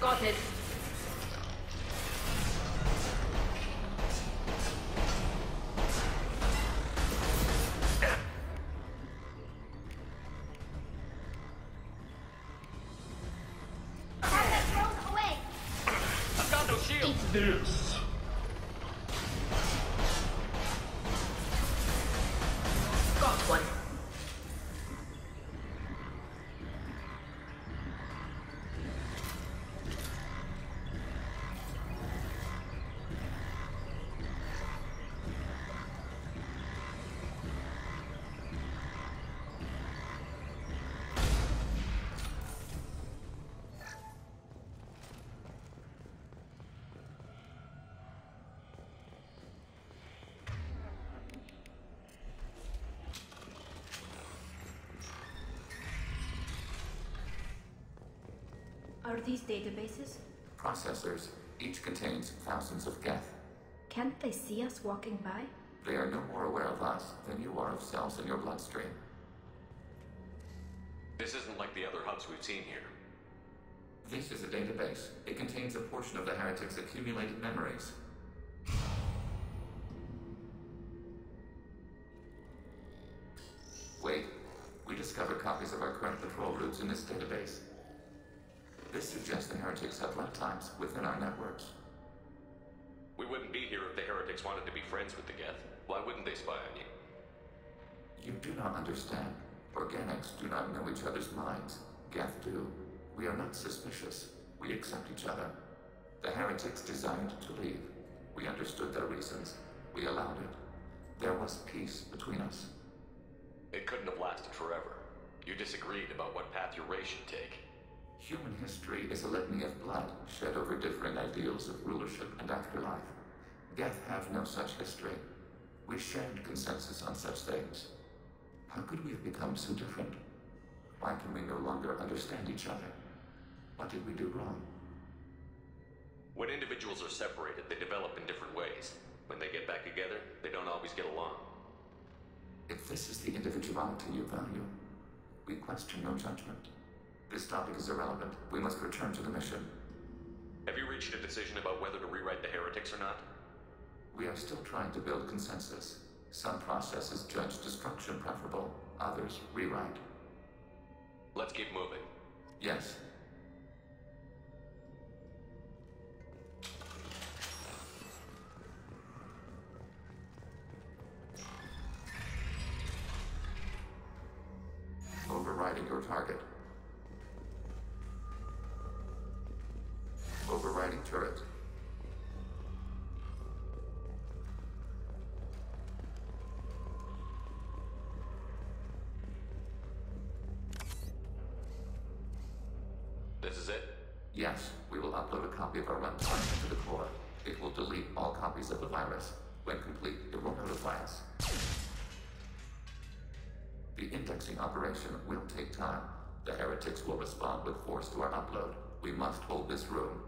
Got it. This. Got one. Are these databases? Processors. Each contains thousands of Geth. Can't they see us walking by? They are no more aware of us than you are of cells in your bloodstream. This isn't like the other hubs we've seen here. This is a database. It contains a portion of the heretic's accumulated memories. Wait. We discovered copies of our current patrol routes in this database. This suggests the heretics have lifetimes within our networks. We wouldn't be here if the heretics wanted to be friends with the Geth. Why wouldn't they spy on you? You do not understand. Organics do not know each other's minds. Geth do. We are not suspicious. We accept each other. The heretics designed to leave. We understood their reasons. We allowed it. There was peace between us. It couldn't have lasted forever. You disagreed about what path your race should take. Human history is a litany of blood shed over differing ideals of rulership and afterlife. Geth have no such history. We shared consensus on such things. How could we have become so different? Why can we no longer understand each other? What did we do wrong? When individuals are separated, they develop in different ways. When they get back together, they don't always get along. If this is the individuality you value, we question your judgment. This topic is irrelevant. We must return to the mission. Have you reached a decision about whether to rewrite the heretics or not? We are still trying to build consensus. Some processes judge destruction preferable, others rewrite. Let's keep moving. Yes. Overriding your target. Overriding turret. This is it? Yes, we will upload a copy of our runtime into the core. It will delete all copies of the virus. When complete, it will notify us. The indexing operation will take time. The heretics will respond with force to our upload. We must hold this room.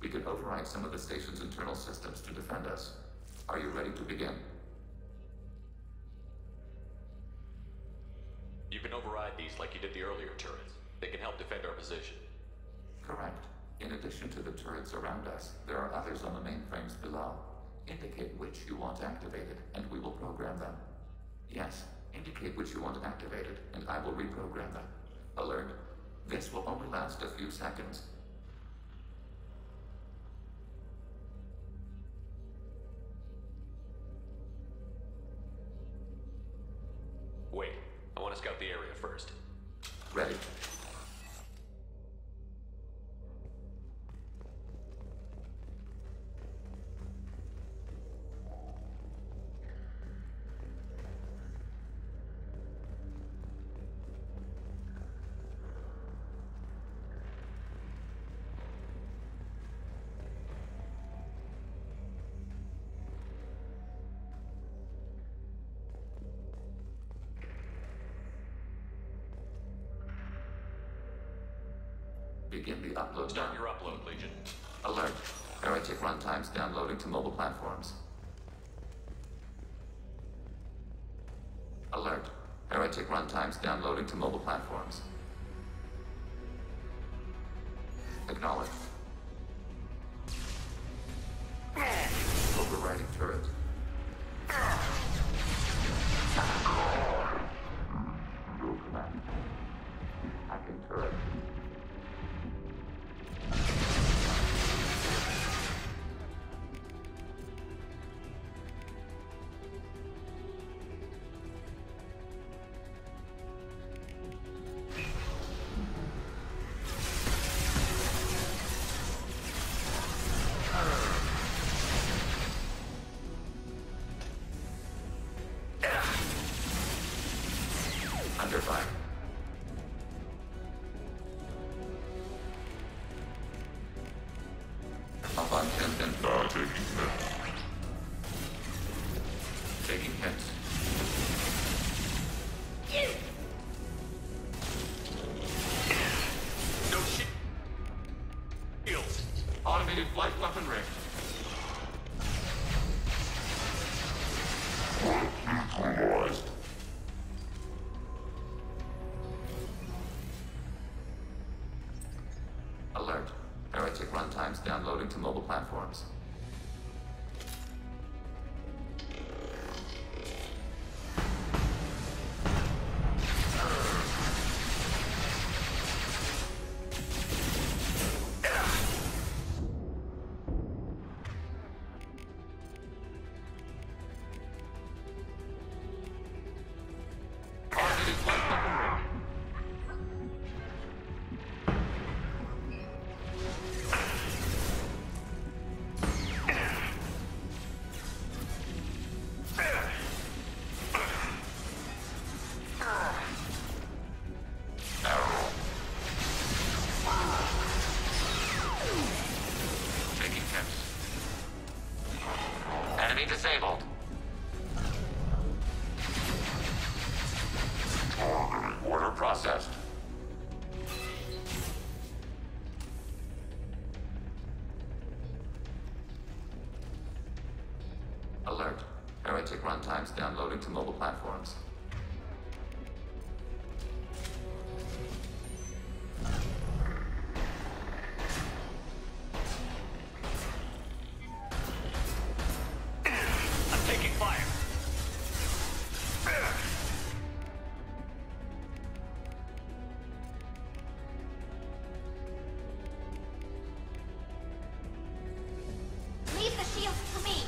We can override some of the station's internal systems to defend us. Are you ready to begin? You can override these like you did the earlier turrets. They can help defend our position. Correct. In addition to the turrets around us, there are others on the mainframes below. Indicate which you want activated, and we will program them. Yes, indicate which you want activated, and I will reprogram them. Alert. This will only last a few seconds. Wait, I want to scout the area first. Ready. Begin the upload. Start your upload, Legion. Alert. Heretic runtimes downloading to mobile platforms. Alert. Heretic runtimes downloading to mobile platforms. Acknowledged. Overriding turret. Your command. Hacking turret. Under fire. Up on 10 and taking hits. Taking hits. No shit. Shields. Automated flight weaponry. Neutralized. Alert. Heretic runtimes downloading to mobile platforms. Automated flight weaponry. Enemy disabled. Order processed. Alert. Heretic runtimes downloading to mobile platforms. I'm taking fire. Leave the shields to me.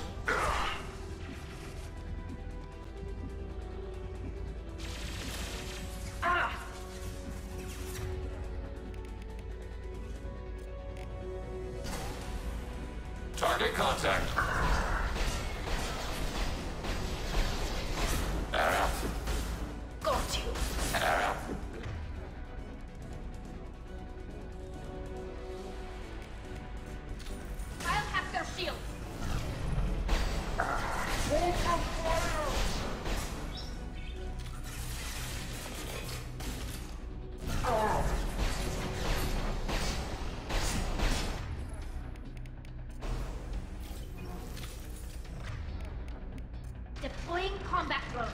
Target contact. Area. Got you. Area. I'll have their shields. Deploying combat drone.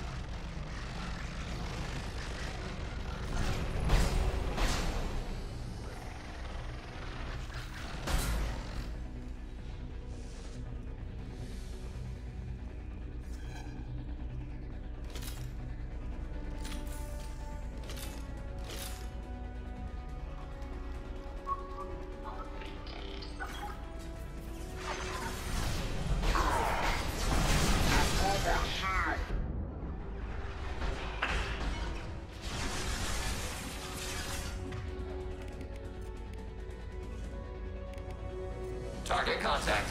Target contact.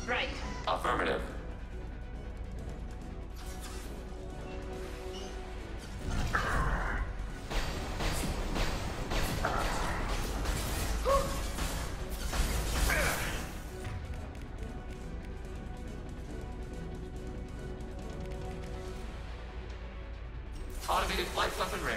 Right. Affirmative. Automated flight weaponry.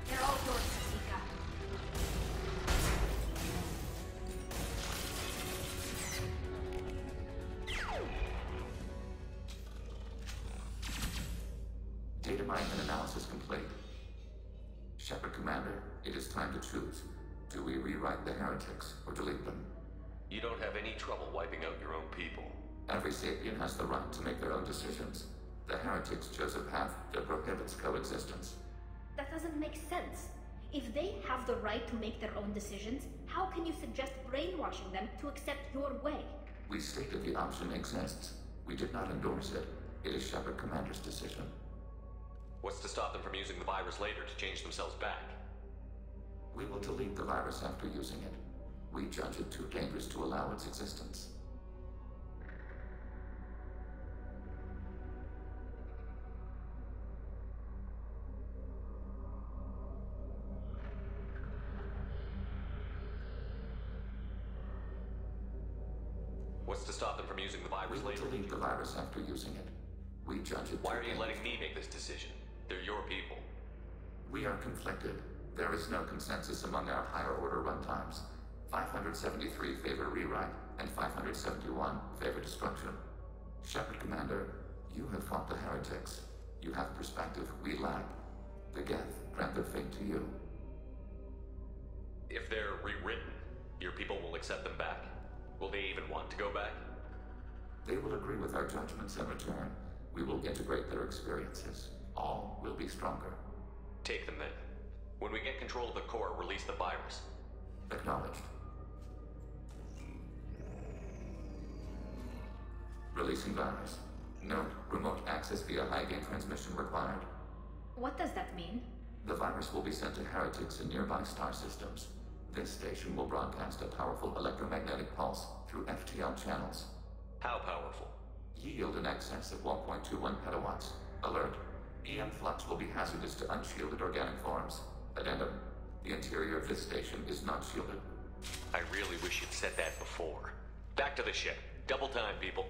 They're all yours, Zika. Data mining and analysis complete. Shepard Commander, it is time to choose. Do we rewrite the heretics or delete them? You don't have any trouble wiping out your own people. Every sapient has the right to make their own decisions. The heretics chose a path that prohibits coexistence. That doesn't make sense. If they have the right to make their own decisions, how can you suggest brainwashing them to accept your way? We stated the option exists. We did not endorse it. It is Shepard Commander's decision. What's to stop them from using the virus later to change themselves back? We will delete the virus after using it. We judge it too dangerous to allow its existence. What's to stop them from using the We virus will later? delete the virus after using it. We judge it Why too are you dangerous. letting me make this decision? They're your people. We are conflicted. There is no consensus among our higher order runtimes. 573 favor rewrite, and 571 favor destruction. Shepard Commander, you have fought the heretics. You have perspective we lack. The Geth grant their fate to you. If they're rewritten, your people will accept them back? Will they even want to go back? They will agree with our judgments in return. We will integrate their experiences. all will be stronger. Take them then. When we get control of the core, release the virus. Acknowledged. Releasing virus. Note, remote access via high-gain transmission required. What does that mean? The virus will be sent to heretics in nearby star systems. This station will broadcast a powerful electromagnetic pulse through FTL channels. How powerful? Yield in excess of 1.21 petawatts. Alert. EM flux will be hazardous to unshielded organic forms. Addendum. The interior of this station is not shielded. I really wish you'd said that before. Back to the ship. Double time, people.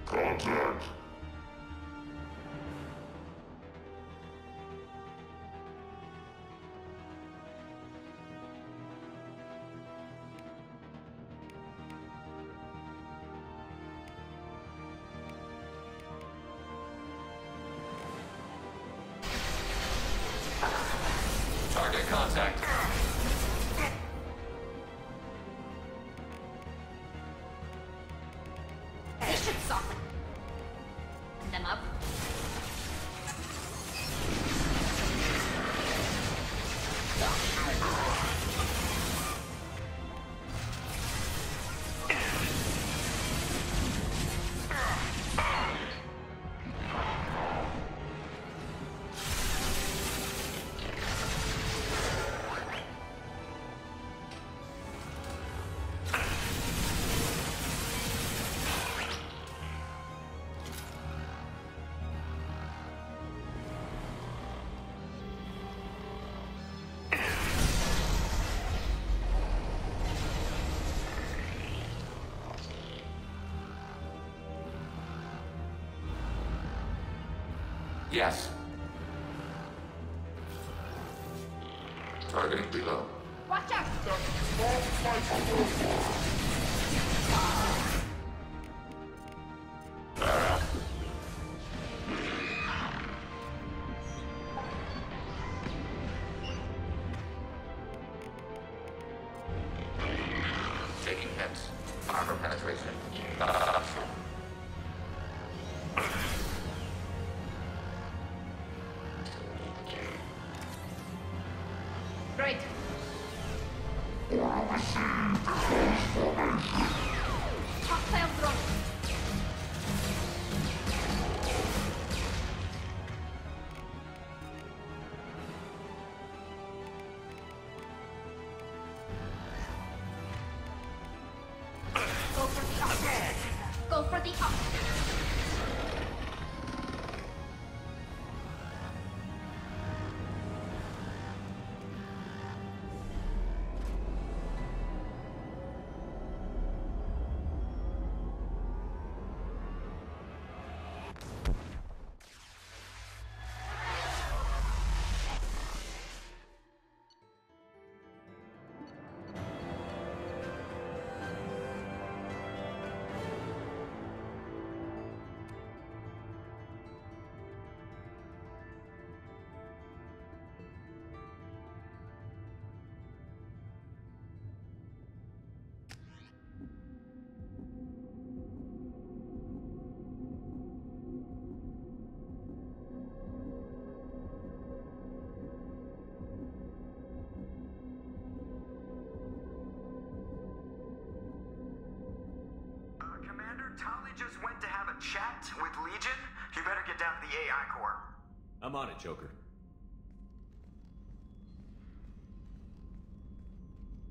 Contact. Target contact. This should soften them up. Yes. Targeting below. Watch out! Taking hits. Armor penetration. Great. Hostile drone. Go for the up. Go for the up. Tali just went to have a chat with Legion. You better get down to the AI core. I'm on it, Joker.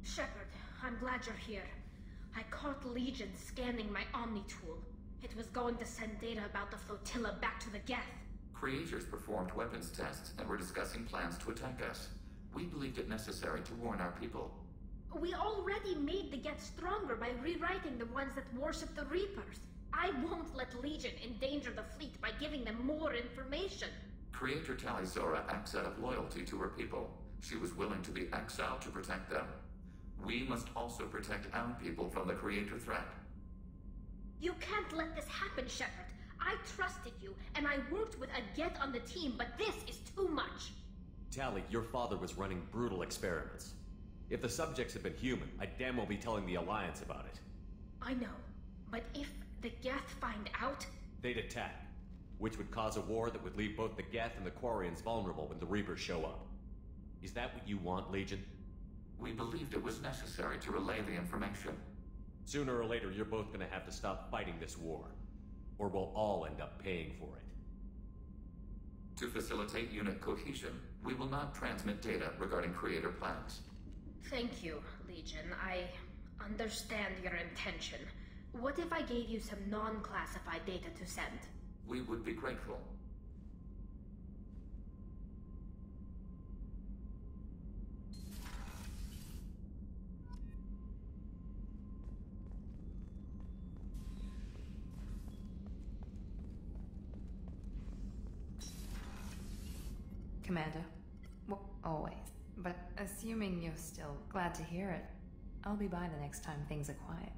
Shepard, I'm glad you're here. I caught Legion scanning my Omni tool. It was going to send data about the flotilla back to the Geth. Creators performed weapons tests and were discussing plans to attack us. We believed it necessary to warn our people. We already made the Geth stronger by rewriting the ones that worship the Reapers. I won't let Legion endanger the fleet by giving them more information. Creator Talizora acts out of loyalty to her people. She was willing to be exiled to protect them. We must also protect our people from the Creator threat. You can't let this happen, Shepard. I trusted you, and I worked with a Geth on the team, but this is too much. Tali, your father was running brutal experiments. If the subjects had been human, I'd damn well be telling the Alliance about it. I know, but if the Geth find out... They'd attack, which would cause a war that would leave both the Geth and the Quarians vulnerable when the Reapers show up. Is that what you want, Legion? We believed it was necessary to relay the information. Sooner or later, you're both gonna have to stop fighting this war. Or we'll all end up paying for it. To facilitate unit cohesion, we will not transmit data regarding creator plans. Thank you, Legion. I understand your intention. What if I gave you some non-classified data to send? We would be grateful. Commander. Well, always. But assuming you're still glad to hear it, I'll be by the next time things are quiet.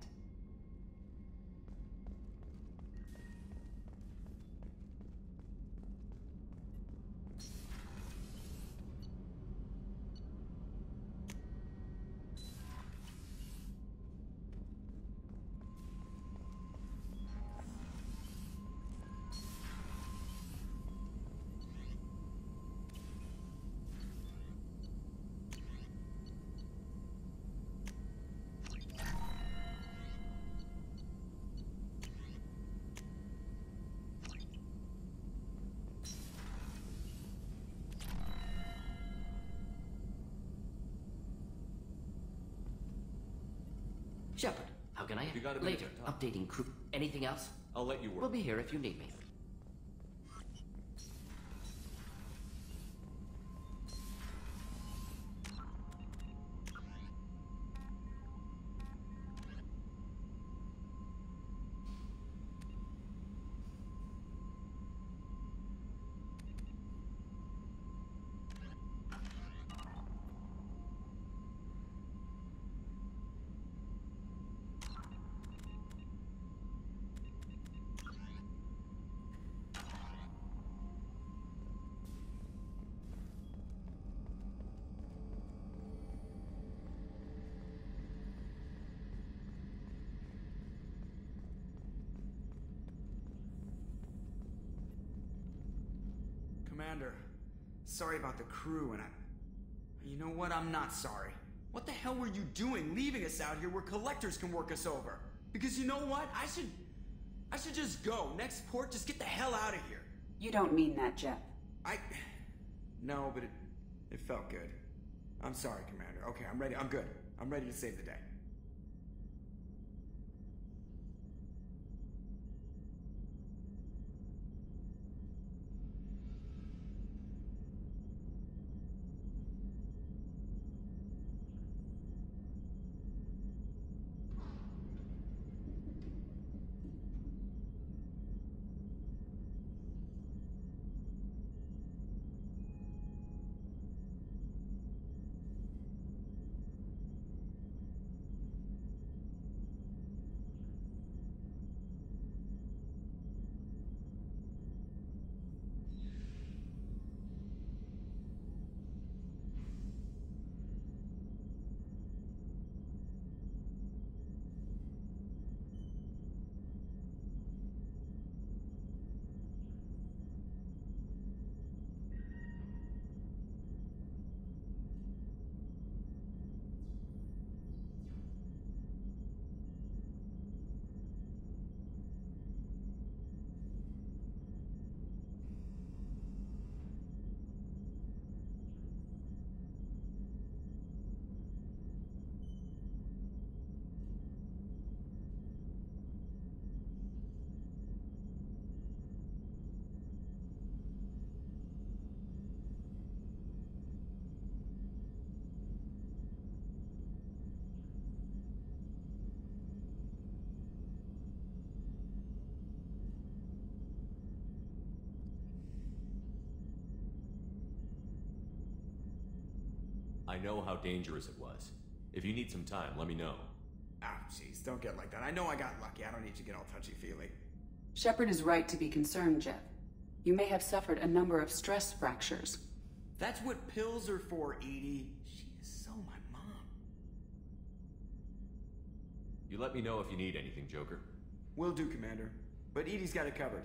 Shepard, how can I help? You got a Later, minute to talk. updating crew. Anything else? I'll let you work. We'll be here if you need me. Commander, sorry about the crew, and you know what? I'm not sorry. What the hell were you doing leaving us out here where collectors can work us over? Because you know what? I should just go. Next port, just get the hell out of here. You don't mean that, Jeff. No, but it felt good. I'm sorry, Commander. Okay, I'm ready. I'm good. I'm ready to save the day. I know how dangerous it was. If you need some time, let me know. Ah, jeez, don't get like that. I know I got lucky. I don't need to get all touchy-feely. Shepard is right to be concerned, Jeff. You may have suffered a number of stress fractures. That's what pills are for, Edie. She is so my mom. You let me know if you need anything, Joker. Will do, Commander. But Edie's got it covered.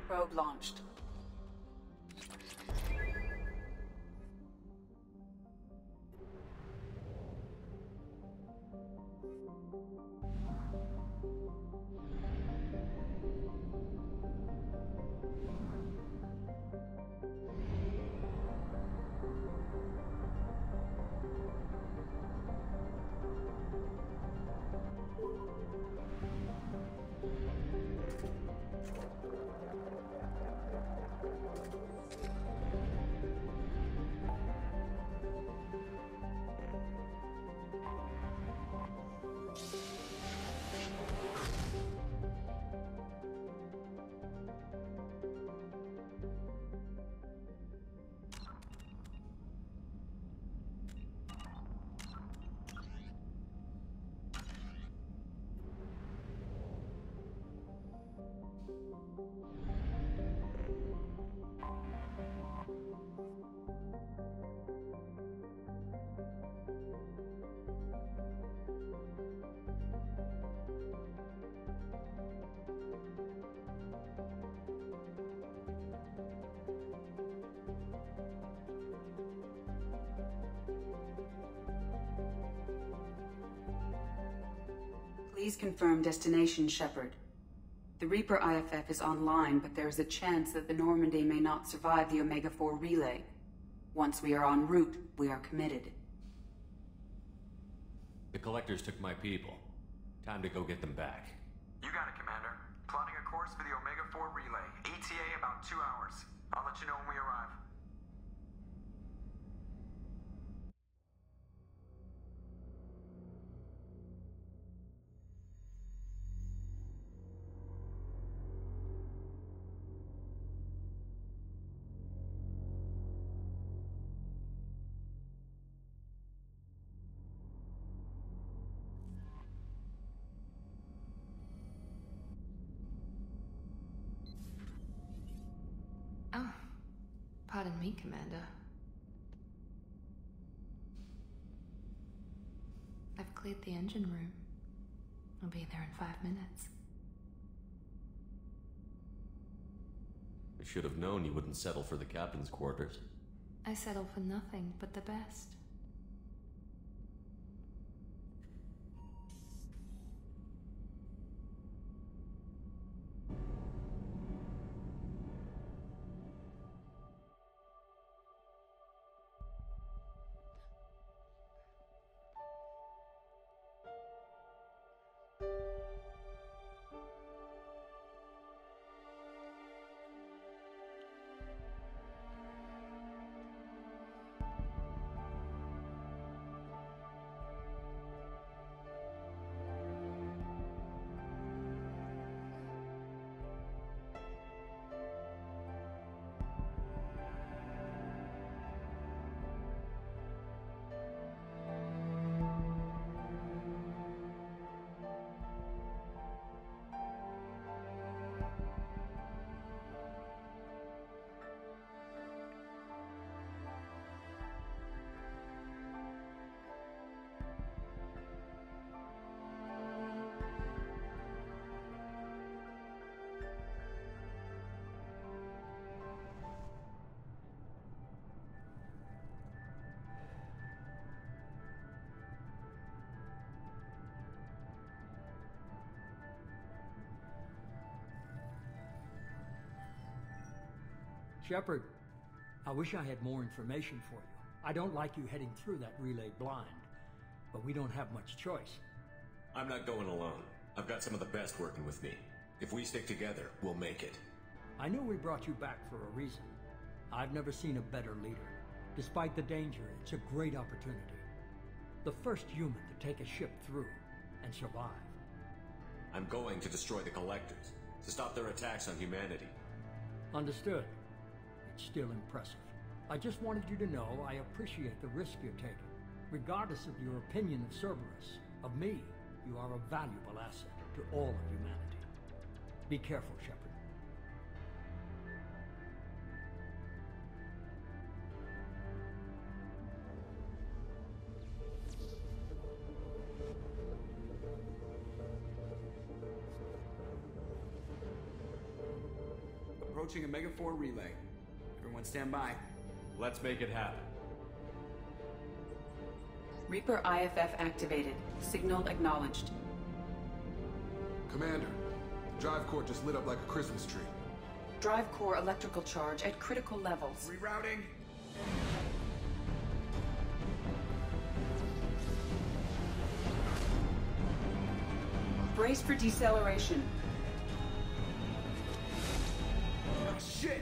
Probe launched. Please confirm destination, Shepard. The Reaper IFF is online, but there is a chance that the Normandy may not survive the Omega-4 relay. Once we are en route, we are committed. The Collectors took my people. Time to go get them back. You got it, Commander. Plotting a course for the Omega-4 relay. ETA about 2 hours. I'll let you know when we arrive. Oh, pardon me, Commander. I've cleared the engine room. I'll be there in 5 minutes. I should have known you wouldn't settle for the captain's quarters. I settle for nothing but the best. Shepard, I wish I had more information for you. I don't like you heading through that relay blind, but we don't have much choice. I'm not going alone. I've got some of the best working with me. If we stick together, we'll make it. I know we brought you back for a reason. I've never seen a better leader. Despite the danger, it's a great opportunity. The first human to take a ship through and survive. I'm going to destroy the Collectors, to stop their attacks on humanity. Understood. It's still impressive. I just wanted you to know I appreciate the risk you're taking. Regardless of your opinion of Cerberus, of me, you are a valuable asset to all of humanity. Be careful, Shepard. Approaching Omega-4 relay. Everyone stand by. Let's make it happen. Reaper IFF activated. Signal acknowledged. Commander, the drive core just lit up like a Christmas tree. Drive core electrical charge at critical levels. Rerouting. Brace for deceleration. Oh, shit!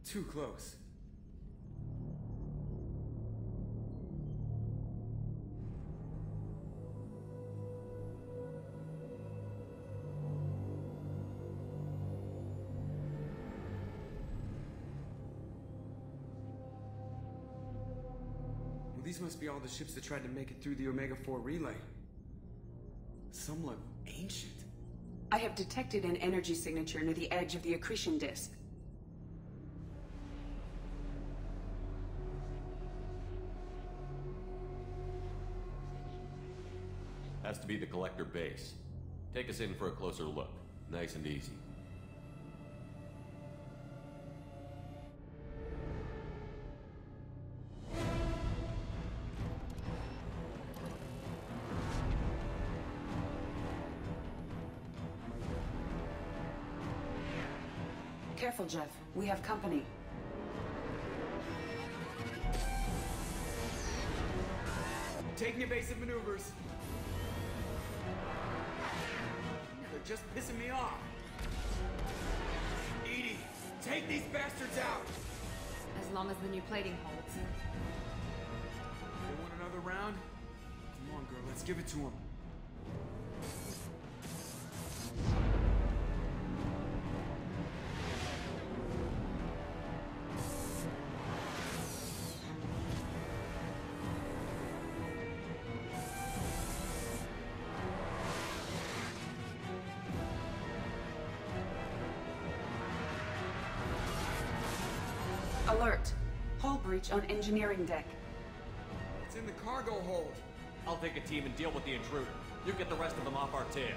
Too close. these must be all the ships that tried to make it through the Omega-4 relay. Some look ancient. I have detected an energy signature near the edge of the accretion disk. Has to be the collector base. Take us in for a closer look. Nice and easy. Careful, Jeff. We have company. Taking evasive maneuvers. They're just pissing me off. Edie, take these bastards out! As long as the new plating holds. They want another round? Come on, girl, let's give it to them. Alert! Hull breach on engineering deck. It's in the cargo hold. I'll take a team and deal with the intruder. You get the rest of them off our tail.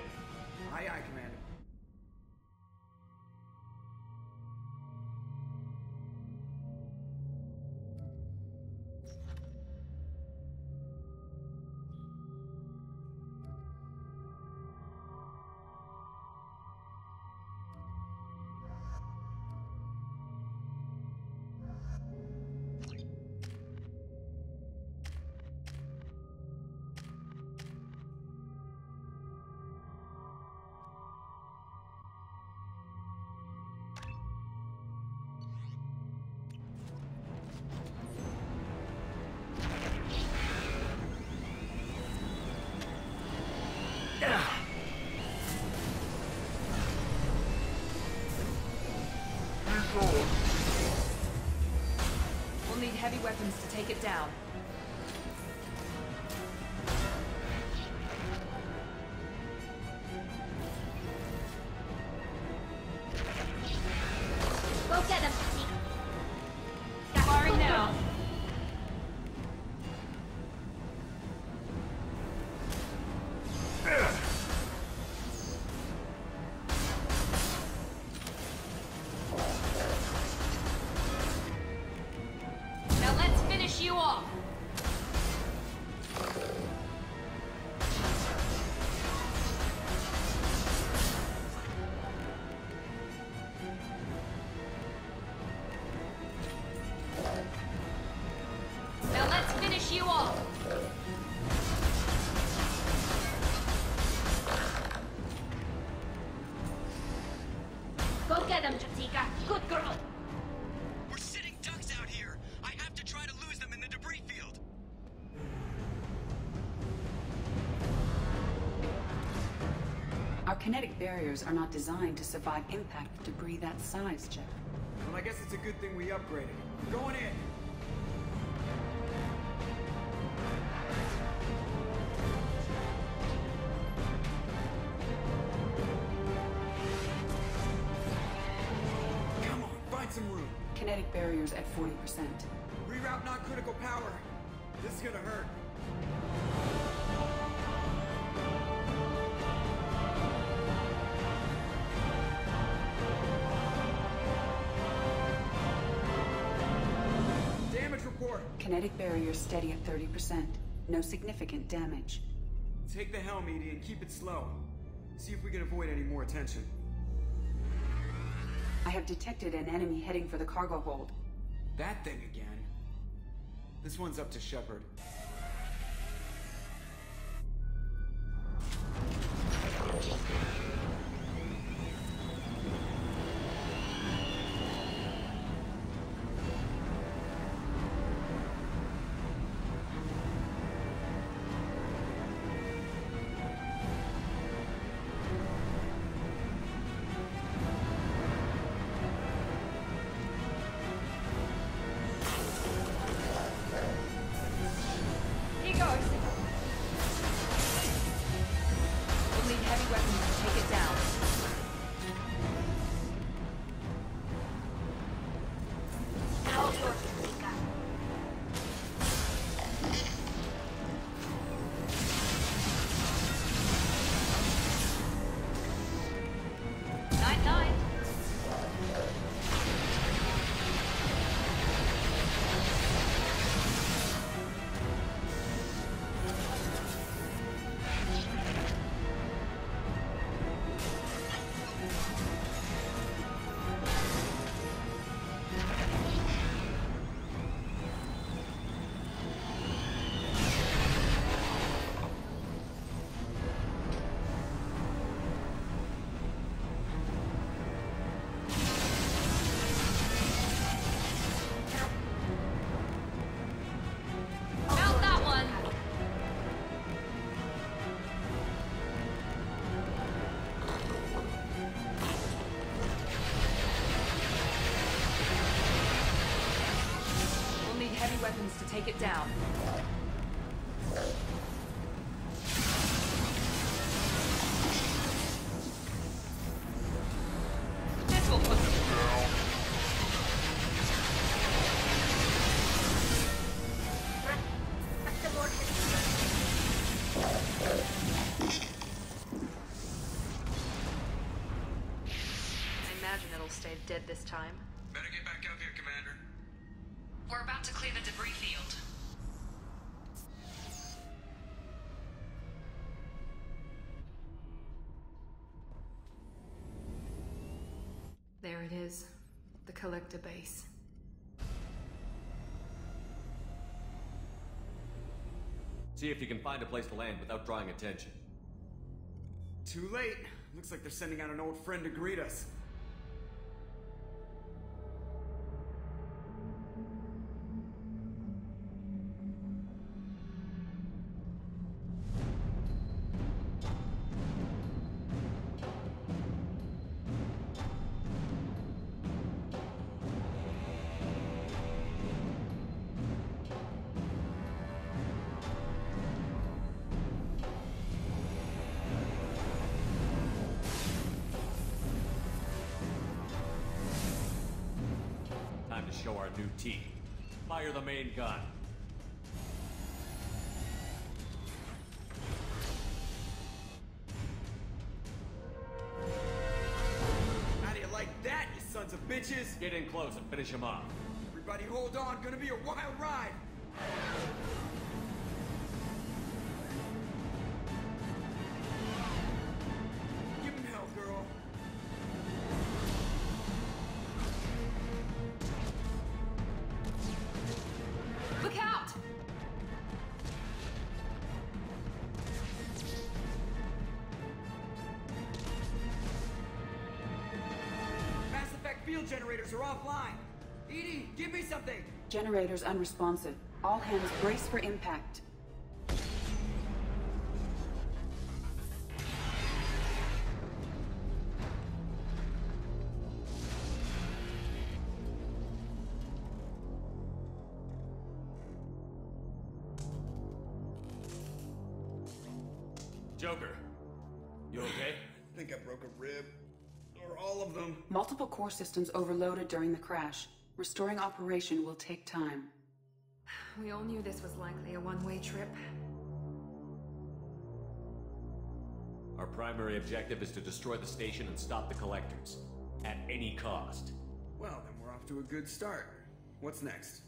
Aye, aye, Commander. We'll need heavy weapons to take it down. Go get him, Firing now. Now let's finish you off. Now let's finish you off. Go get him, Chatika. Good girl. We're sitting ducks out here. I have to try to lose them in the debris field. Our kinetic barriers are not designed to survive impact with debris that size, Jeff. Well, I guess it's a good thing we upgraded. Going in. Come on, find some room. Kinetic barriers at 40%. Reroute non-critical power. This is gonna hurt. Damage report. Kinetic barriers steady at 30%. No significant damage. Take the helm, Edie, and keep it slow. See if we can avoid any more attention. I have detected an enemy heading for the cargo hold. That thing again. This one's up to Shepard. heavy weapons to take it down. This will put them down. I imagine it'll stay dead this time. Better get back up here, Commander. We're about to clear the debris field. There it is. The collector base. See if you can find a place to land without drawing attention. Too late. Looks like they're sending out an old friend to greet us. Time to show our new teeth. Fire the main gun. How do you like that, you sons of bitches? Get in close and finish him off. Everybody hold on, gonna be a wild ride. Give him hell, girl. Look out! Mass Effect field generators are offline. EDI, give me something. Generators unresponsive. All hands brace for impact. Joker, you okay? I think I broke a rib. Or all of them. Multiple core systems overloaded during the crash. Restoring operation will take time. We all knew this was likely a one-way trip. Our primary objective is to destroy the station and stop the collectors. At any cost. Well, then we're off to a good start. What's next?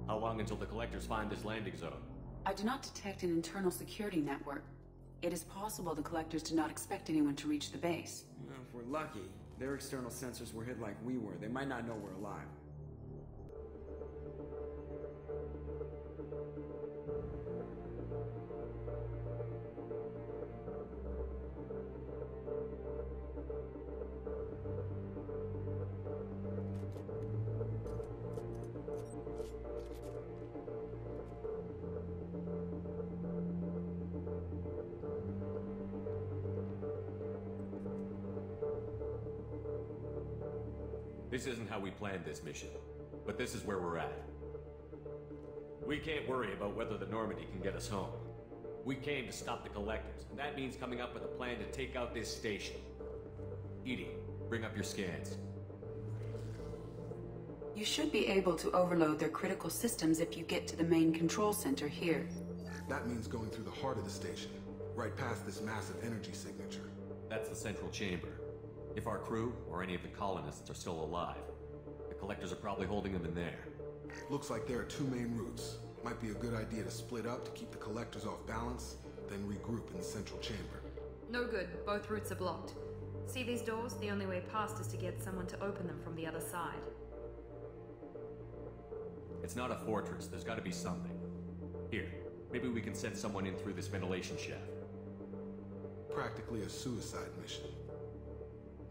How long until the collectors find this landing zone? I do not detect an internal security network. It is possible the collectors did not expect anyone to reach the base. Well, if we're lucky, their external sensors were hit like we were. They might not know we're alive. This isn't how we planned this mission, but this is where we're at. We can't worry about whether the Normandy can get us home. We came to stop the collectors, and that means coming up with a plan to take out this station. EDI, bring up your scans. You should be able to overload their critical systems if you get to the main control center here. That means going through the heart of the station, right past this massive energy signature. That's the central chamber. If our crew, or any of the colonists, are still alive, the collectors are probably holding them in there. Looks like there are two main routes. Might be a good idea to split up to keep the collectors off balance, then regroup in the central chamber. No good. Both routes are blocked. See these doors? The only way past is to get someone to open them from the other side. It's not a fortress. There's gotta be something. Here, maybe we can send someone in through this ventilation shaft. Practically a suicide mission.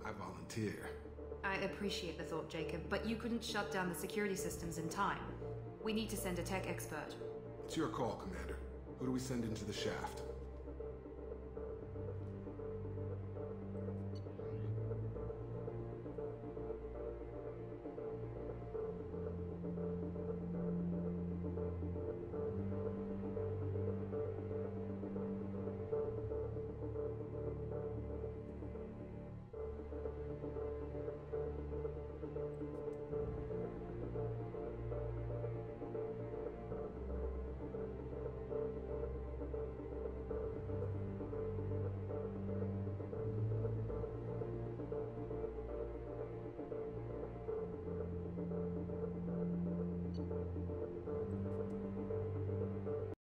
I volunteer. I appreciate the thought, Jacob, but you couldn't shut down the security systems in time. We need to send a tech expert. It's your call, Commander. Who do we send into the shaft?